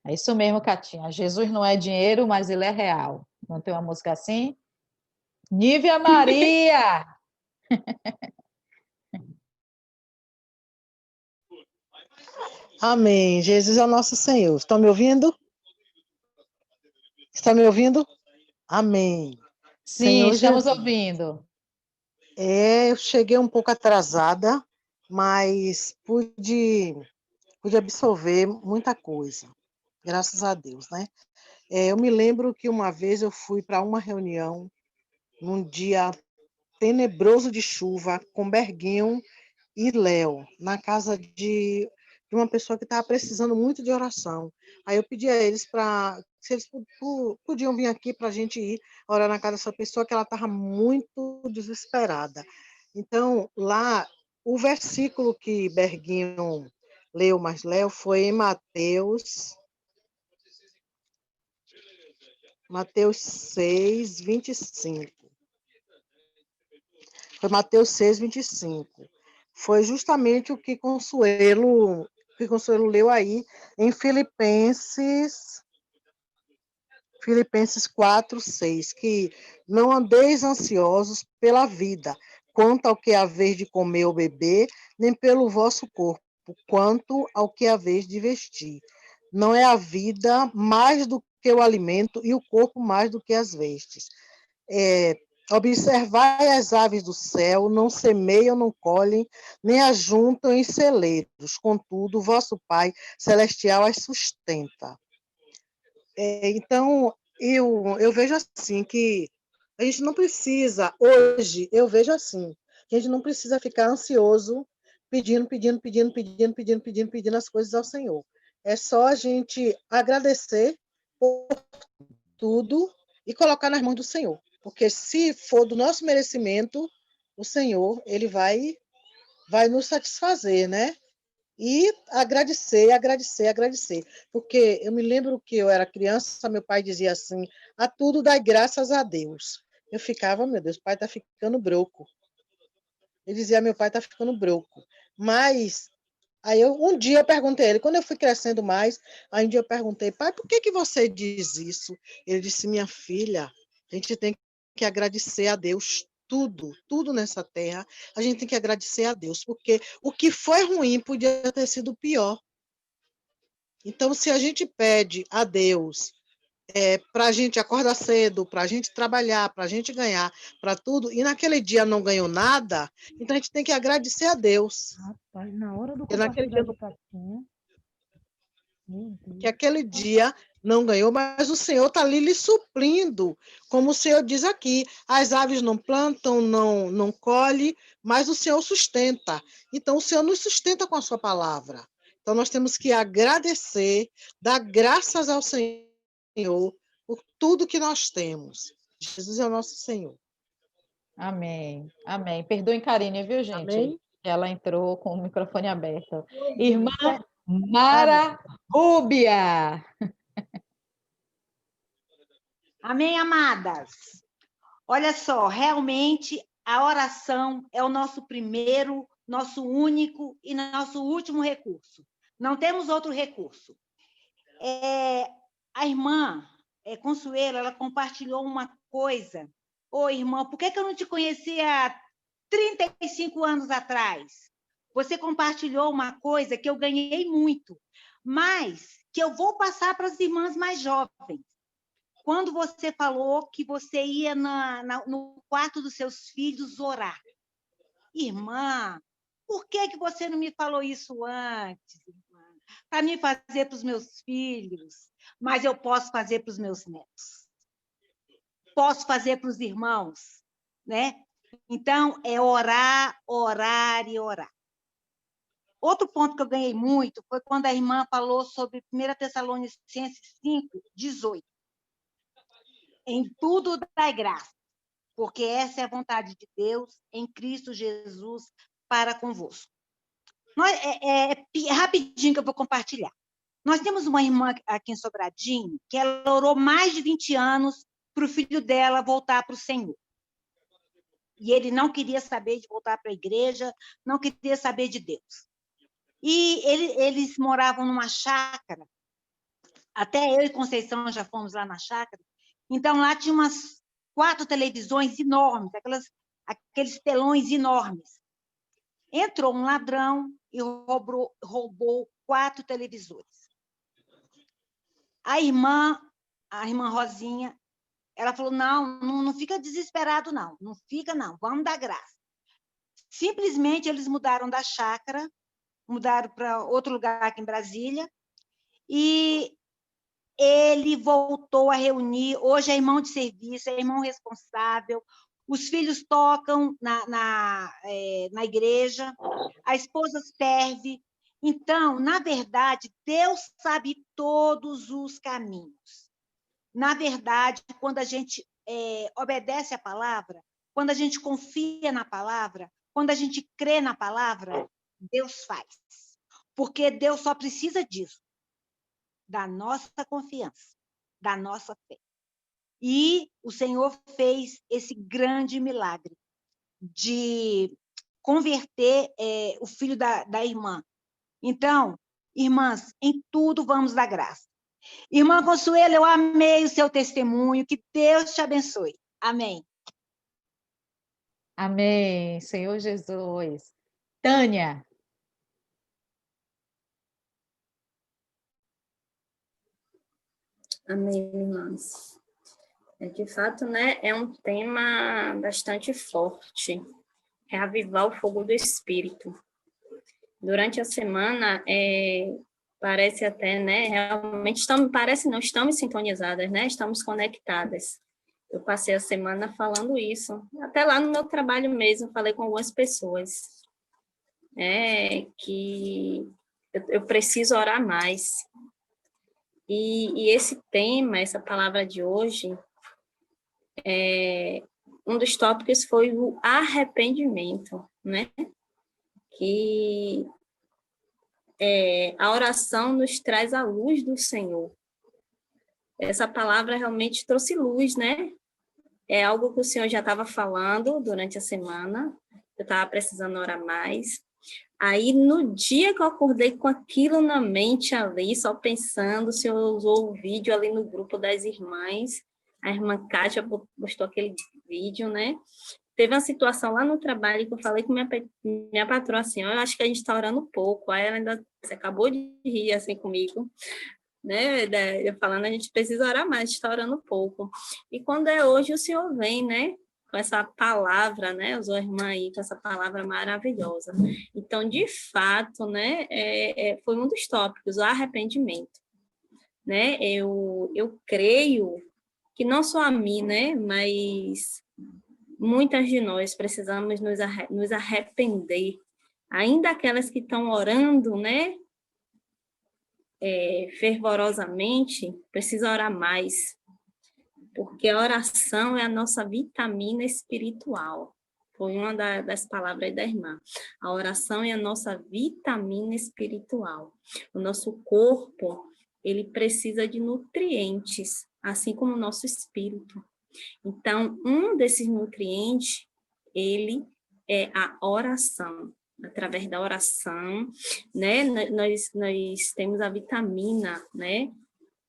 É isso mesmo, Catinha. Jesus não é dinheiro, mas Ele é real. Não tem uma música assim? Nívia Maria! Amém. Jesus é o nosso Senhor. Estão me ouvindo? Está me ouvindo? Amém. Sim, Senhor estamos Jesus. ouvindo. Eu cheguei um pouco atrasada, mas pude absorver muita coisa. Graças a Deus, né? Eu me lembro que uma vez eu fui para uma reunião num dia tenebroso de chuva com Berguinho e Léo, na casa de uma pessoa que estava precisando muito de oração. Aí eu pedi a eles para se eles podiam vir aqui para a gente ir orar na casa dessa pessoa, que ela estava muito desesperada. Então, lá, o versículo que Berguinho leu, mas Léo, foi em Mateus 6, 25. Foi Mateus 6, 25. Foi justamente o que Consuelo leu aí em Filipenses 4, 6, que não andeis ansiosos pela vida, quanto ao que haveis de comer ou beber, nem pelo vosso corpo, quanto ao que haveis de vestir. Não é a vida mais do que o alimento e o corpo mais do que as vestes. Observai as aves do céu, não semeiam, não colhem, nem ajuntam em celeiros, contudo, o vosso Pai Celestial as sustenta. Então, eu vejo assim que a gente não precisa, hoje, eu vejo assim, que a gente não precisa ficar ansioso pedindo as coisas ao Senhor. É só a gente agradecer por tudo e colocar nas mãos do Senhor. Porque se for do nosso merecimento, o Senhor, ele vai nos satisfazer, né? E agradecer. Porque eu me lembro que eu era criança, meu pai dizia assim, a tudo dai graças a Deus. Eu ficava, meu Deus, o pai está ficando broco. Ele dizia, meu pai está ficando broco. Mas, aí um dia eu perguntei a ele, quando eu fui crescendo mais, aí um dia eu perguntei, pai, por que você diz isso? Ele disse, minha filha, a gente tem que agradecer a Deus tudo nessa terra, a gente tem que agradecer a Deus, porque o que foi ruim podia ter sido pior. Então, se a gente pede a Deus para a gente acordar cedo, para a gente trabalhar, para a gente ganhar, para tudo, e naquele dia não ganhou nada, então a gente tem que agradecer a Deus. Rapaz, na hora do E naquele compartilhar dia, de Catinha, meu Deus. que aquele dia não ganhou, mas o Senhor está ali lhe suprindo, como o Senhor diz aqui, as aves não plantam, não colhem, mas o Senhor sustenta. Então, o Senhor nos sustenta com a sua palavra. Então, nós temos que agradecer, dar graças ao Senhor por tudo que nós temos. Jesus é o nosso Senhor. Amém. Amém. Perdoem Karine, viu, gente? Amém. Ela entrou com o microfone aberto. Irmã Mara Rúbia. Amém, amadas? Olha só, realmente a oração é o nosso primeiro, nosso único e nosso último recurso. Não temos outro recurso. A irmã Consuelo, ela compartilhou uma coisa. Ô, irmã, por que eu não te conhecia há 35 anos atrás? Você compartilhou uma coisa que eu ganhei muito, mas que eu vou passar para as irmãs mais jovens. Quando você falou que você ia no quarto dos seus filhos orar. Irmã, por que você não me falou isso antes, irmã? Para mim fazer para os meus filhos, mas eu posso fazer para os meus netos. Posso fazer para os irmãos, né? Então, é orar, orar e orar. Outro ponto que eu ganhei muito foi quando a irmã falou sobre 1 Tessalonicenses 5, 18. Em tudo dai graça, porque essa é a vontade de Deus em Cristo Jesus para convosco. Rapidinho que eu vou compartilhar. Nós temos uma irmã aqui em Sobradinho que ela orou mais de 20 anos para o filho dela voltar para o Senhor. E ele não queria saber de voltar para a igreja, não queria saber de Deus. E eles moravam numa chácara. Até eu e Conceição já fomos lá na chácara. Então, lá tinha umas 4 televisões enormes, aqueles telões enormes. Entrou um ladrão e roubou 4 televisores. A irmã Rosinha, ela falou, não fica desesperado, não fica, não, vamos dar graça. Simplesmente, eles mudaram da chácara, mudaram para outro lugar aqui em Brasília, e ele voltou a reunir, hoje é irmão de serviço, é irmão responsável, os filhos tocam na igreja, a esposa serve. Então, na verdade, Deus sabe todos os caminhos. Na verdade, quando a gente obedece a palavra, quando a gente confia na palavra, quando a gente crê na palavra, Deus faz. Porque Deus só precisa disso. Da nossa confiança, da nossa fé. E o Senhor fez esse grande milagre de converter o filho da irmã. Então, irmãs, em tudo vamos dar graça. Irmã Consuelo, eu amei o seu testemunho, que Deus te abençoe. Amém. Amém, Senhor Jesus. Tânia. Amém, irmãs. De fato, né, é um tema bastante forte, reavivar o fogo do Espírito. Durante a semana, parece até, né, realmente, estamos sintonizadas, né, estamos conectadas. Eu passei a semana falando isso, até lá no meu trabalho mesmo, falei com algumas pessoas, que eu preciso orar mais. E esse tema, essa palavra de hoje, um dos tópicos foi o arrependimento, né? Que a oração nos traz a luz do Senhor. Essa palavra realmente trouxe luz, né? É algo que o Senhor já estava falando durante a semana, eu estava precisando orar mais. Aí, no dia que eu acordei com aquilo na mente ali, só pensando, o Senhor usou o vídeo ali no grupo das irmãs, a irmã Kátia postou aquele vídeo, né? Teve uma situação lá no trabalho que eu falei com minha patroa assim, eu acho que a gente está orando pouco. Aí ela ainda você acabou de rir assim comigo, né? Eu falando, a gente precisa orar mais, a gente está orando pouco. E quando é hoje, o Senhor vem, né? Com essa palavra, né? Usou a irmã aí com essa palavra maravilhosa. Então, de fato, né? Foi um dos tópicos, o arrependimento. né? Eu creio que não só a mim, né? Mas muitas de nós precisamos nos arrepender. Ainda aquelas que estão orando, né? Fervorosamente, precisa orar mais, porque a oração é a nossa vitamina espiritual. Foi uma das palavras da irmã. A oração é a nossa vitamina espiritual. O nosso corpo, ele precisa de nutrientes, assim como o nosso espírito. Então, um desses nutrientes, ele é a oração. Através da oração, né, nós temos a vitamina, né,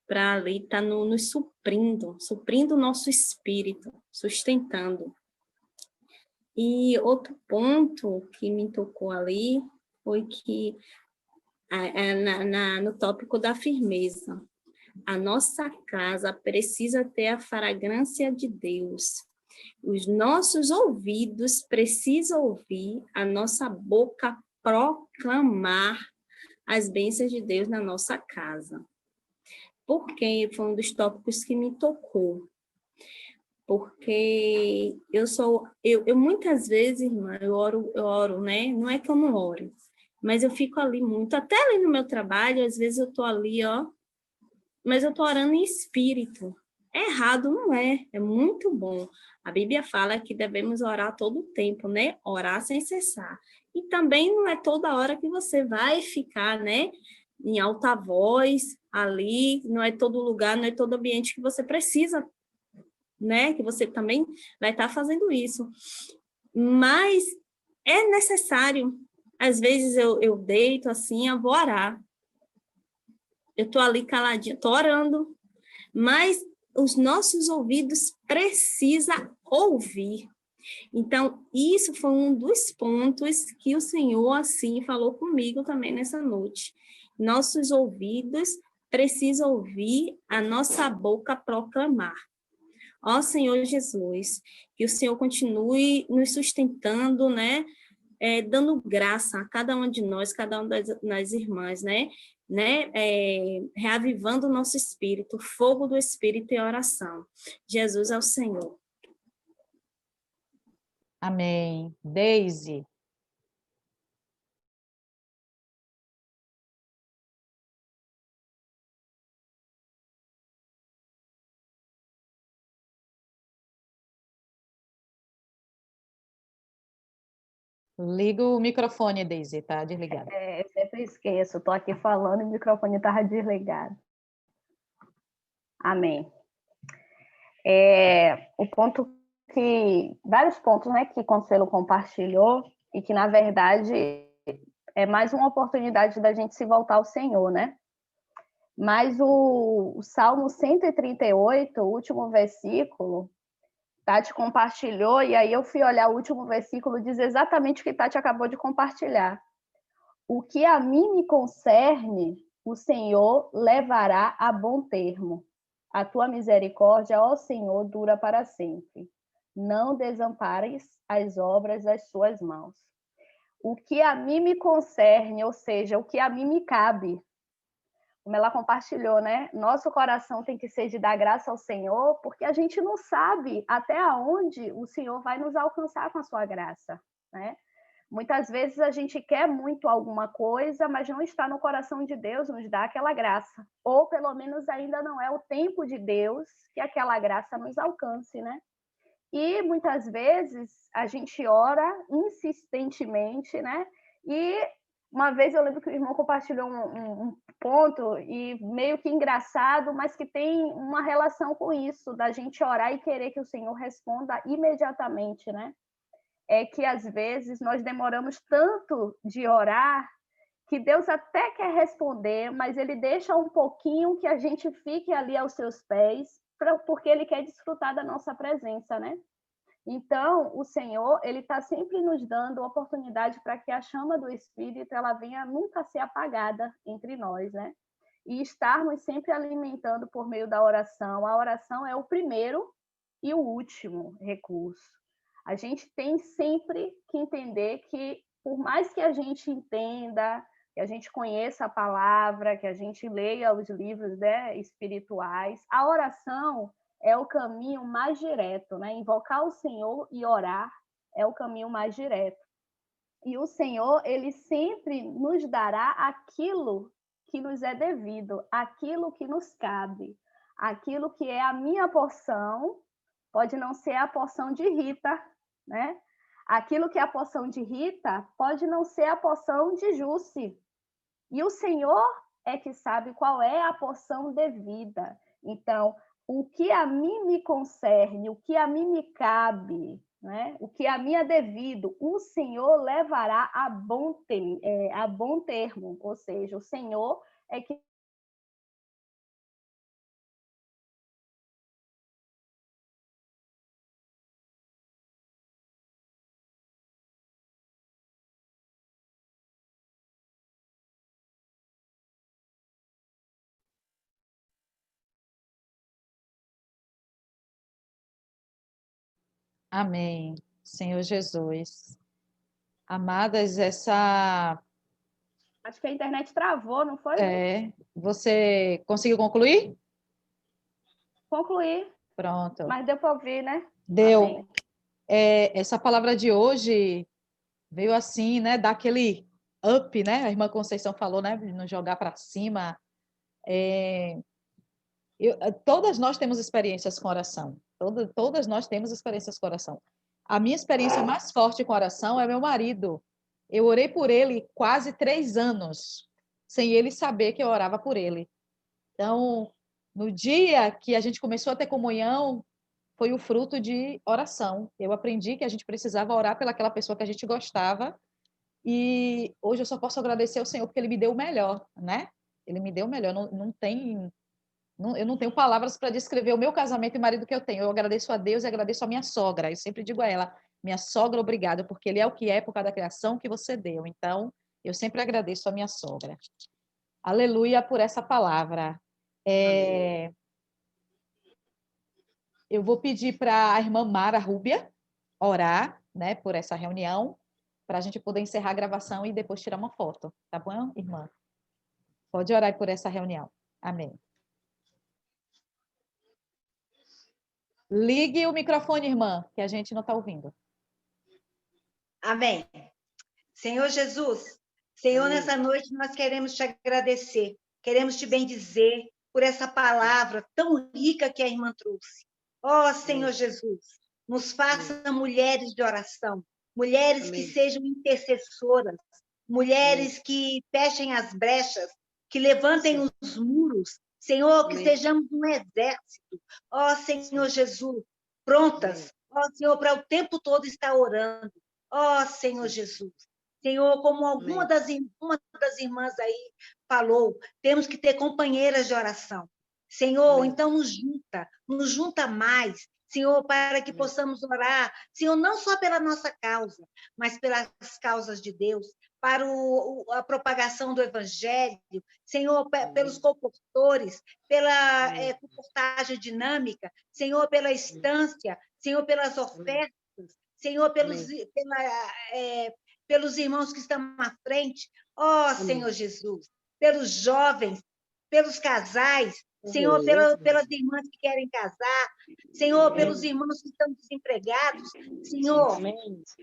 para ali estar nos suprindo o nosso espírito, sustentando. E outro ponto que me tocou ali foi que, no tópico da firmeza, a nossa casa precisa ter a fragrância de Deus. Os nossos ouvidos precisam ouvir, a nossa boca proclamar as bênçãos de Deus na nossa casa. Porque foi um dos tópicos que me tocou. Porque eu muitas vezes, irmã, eu oro, né? Não é que eu não oro, mas eu fico ali muito, até ali no meu trabalho, às vezes eu estou ali, ó, mas eu estou orando em espírito. Errado não é muito bom. A Bíblia fala que devemos orar todo o tempo, né? Orar sem cessar. E também não é toda hora que você vai ficar, né? Em alta voz, ali, não é todo lugar, não é todo ambiente que você precisa, né? Que você também vai estar fazendo isso. Mas é necessário. Às vezes eu deito assim, eu vou orar. Eu estou ali caladinha, estou orando. Mas os nossos ouvidos precisam ouvir. Então, isso foi um dos pontos que o Senhor, assim, falou comigo também nessa noite. Nossos ouvidos precisam ouvir, a nossa boca proclamar. Ó Senhor Jesus, que o Senhor continue nos sustentando, né? Dando graça a cada uma de nós, cada uma das irmãs, né? Reavivando o nosso espírito, fogo do espírito e oração. Jesus é o Senhor. Amém. Deise. Liga o microfone, Deise, tá desligado. Eu sempre esqueço, estou aqui falando e o microfone estava desligado. Amém. O ponto vários pontos, né, que Consuelo compartilhou e que, na verdade, é mais uma oportunidade da gente se voltar ao Senhor, né? Mas o Salmo 138, o último versículo, Tati compartilhou, e aí eu fui olhar o último versículo, diz exatamente o que Tati acabou de compartilhar. O que a mim me concerne, o Senhor levará a bom termo. A tua misericórdia, ó Senhor, dura para sempre. Não desampares as obras das suas mãos. O que a mim me concerne, ou seja, o que a mim me cabe, como ela compartilhou, né? Nosso coração tem que ser de dar graça ao Senhor, porque a gente não sabe até onde o Senhor vai nos alcançar com a sua graça, né? Muitas vezes a gente quer muito alguma coisa, mas não está no coração de Deus nos dar aquela graça. Ou, pelo menos, ainda não é o tempo de Deus que aquela graça nos alcance, né? E, muitas vezes, a gente ora insistentemente, né? E uma vez eu lembro que o irmão compartilhou um ponto, e meio que engraçado, mas que tem uma relação com isso, da gente orar e querer que o Senhor responda imediatamente, né? É que, às vezes, nós demoramos tanto de orar que Deus até quer responder, mas Ele deixa um pouquinho que a gente fique ali aos seus pés, porque Ele quer desfrutar da nossa presença, né? Então, o Senhor, Ele está sempre nos dando oportunidade para que a chama do Espírito ela venha nunca ser apagada entre nós, né? E estarmos sempre alimentando por meio da oração. A oração é o primeiro e o último recurso. A gente tem sempre que entender que, por mais que a gente entenda, que a gente conheça a palavra, que a gente leia os livros, né, espirituais. A oração é o caminho mais direto, né? Invocar o Senhor e orar é o caminho mais direto. E o Senhor, ele sempre nos dará aquilo que nos é devido, aquilo que nos cabe, aquilo que é a minha porção, pode não ser a porção de Rita, né? Aquilo que é a porção de Rita pode não ser a porção de Jússi. E o Senhor é que sabe qual é a porção devida. Então, o que a mim me concerne, o que a mim me cabe, né? O que a mim é devido, o Senhor levará a bom termo. Ou seja, o Senhor é que Amém. Senhor Jesus. Amadas, essa... Acho que a internet travou, não foi? Você conseguiu concluir? Concluí. Pronto. Mas deu para ouvir, né? Deu. Amém. Essa palavra de hoje veio assim, né? Dar aquele up, né? A irmã Conceição falou, né? De nos jogar para cima. Todas nós temos experiências com oração. Todas nós temos experiências com oração. A minha experiência mais forte com oração é meu marido. Eu orei por ele quase 3 anos, sem ele saber que eu orava por ele. Então, no dia que a gente começou a ter comunhão, foi o fruto de oração. Eu aprendi que a gente precisava orar pelaquela pessoa que a gente gostava. E hoje eu só posso agradecer ao Senhor porque Ele me deu o melhor, né? Ele me deu o melhor. Eu não tenho palavras para descrever o meu casamento e marido que eu tenho. Eu agradeço a Deus e agradeço a minha sogra. Eu sempre digo a ela, minha sogra, obrigada, porque Ele é o que é por causa da criação que você deu. Então, eu sempre agradeço a minha sogra. Aleluia por essa palavra. Eu vou pedir para a irmã Mara Rúbia orar, né, por essa reunião, para a gente poder encerrar a gravação e depois tirar uma foto. Tá bom, irmã? Pode orar por essa reunião. Amém. Ligue o microfone, irmã, que a gente não está ouvindo. Amém. Senhor Jesus, Senhor, nessa noite nós queremos te agradecer, queremos te bendizer por essa palavra tão rica que a irmã trouxe. Ó, Senhor Jesus, nos faça mulheres de oração, mulheres que sejam intercessoras, mulheres que fechem as brechas, que levantem os muros, Senhor, que sejamos um exército. Ó, Senhor Jesus, prontas, ó, Senhor, para o tempo todo estar orando. Ó, Senhor Jesus. Senhor, como uma das irmãs aí falou, temos que ter companheiras de oração. Senhor, então nos junta mais, Senhor, para que possamos orar, Senhor, não só pela nossa causa, mas pelas causas de Deus, para a propagação do Evangelho, Senhor, pelos compositores, pela comportagem dinâmica, Senhor, pela estância, Senhor, pelas ofertas, Senhor, pelos irmãos que estão à frente, ó Senhor Jesus, pelos jovens, pelos casais, Senhor, pelas irmãs que querem casar, Senhor, pelos irmãos que estão desempregados, Senhor,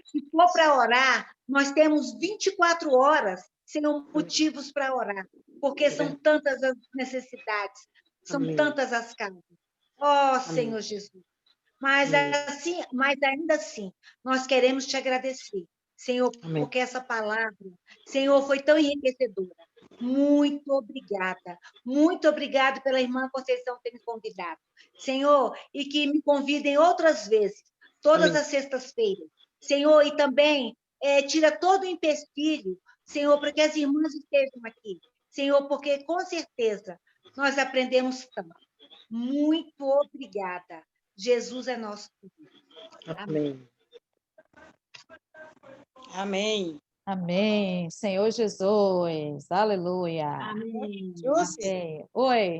se for para orar, nós temos 24 horas, Senhor, motivos para orar, porque são tantas as necessidades, são tantas as causas. Ó Senhor Jesus, mas ainda assim, nós queremos te agradecer, Senhor, porque essa palavra, Senhor, foi tão enriquecedora. Muito obrigada pela irmã Conceição ter me convidado. Senhor, e que me convidem outras vezes, todas as sextas-feiras. Senhor, e também tira todo o empecilho, Senhor, para que as irmãs estejam aqui. Senhor, porque com certeza nós aprendemos tanto. Muito obrigada. Jesus é nosso Deus. Amém. Amém. Amém. Senhor Jesus. Aleluia. Amém. Amém. Oi.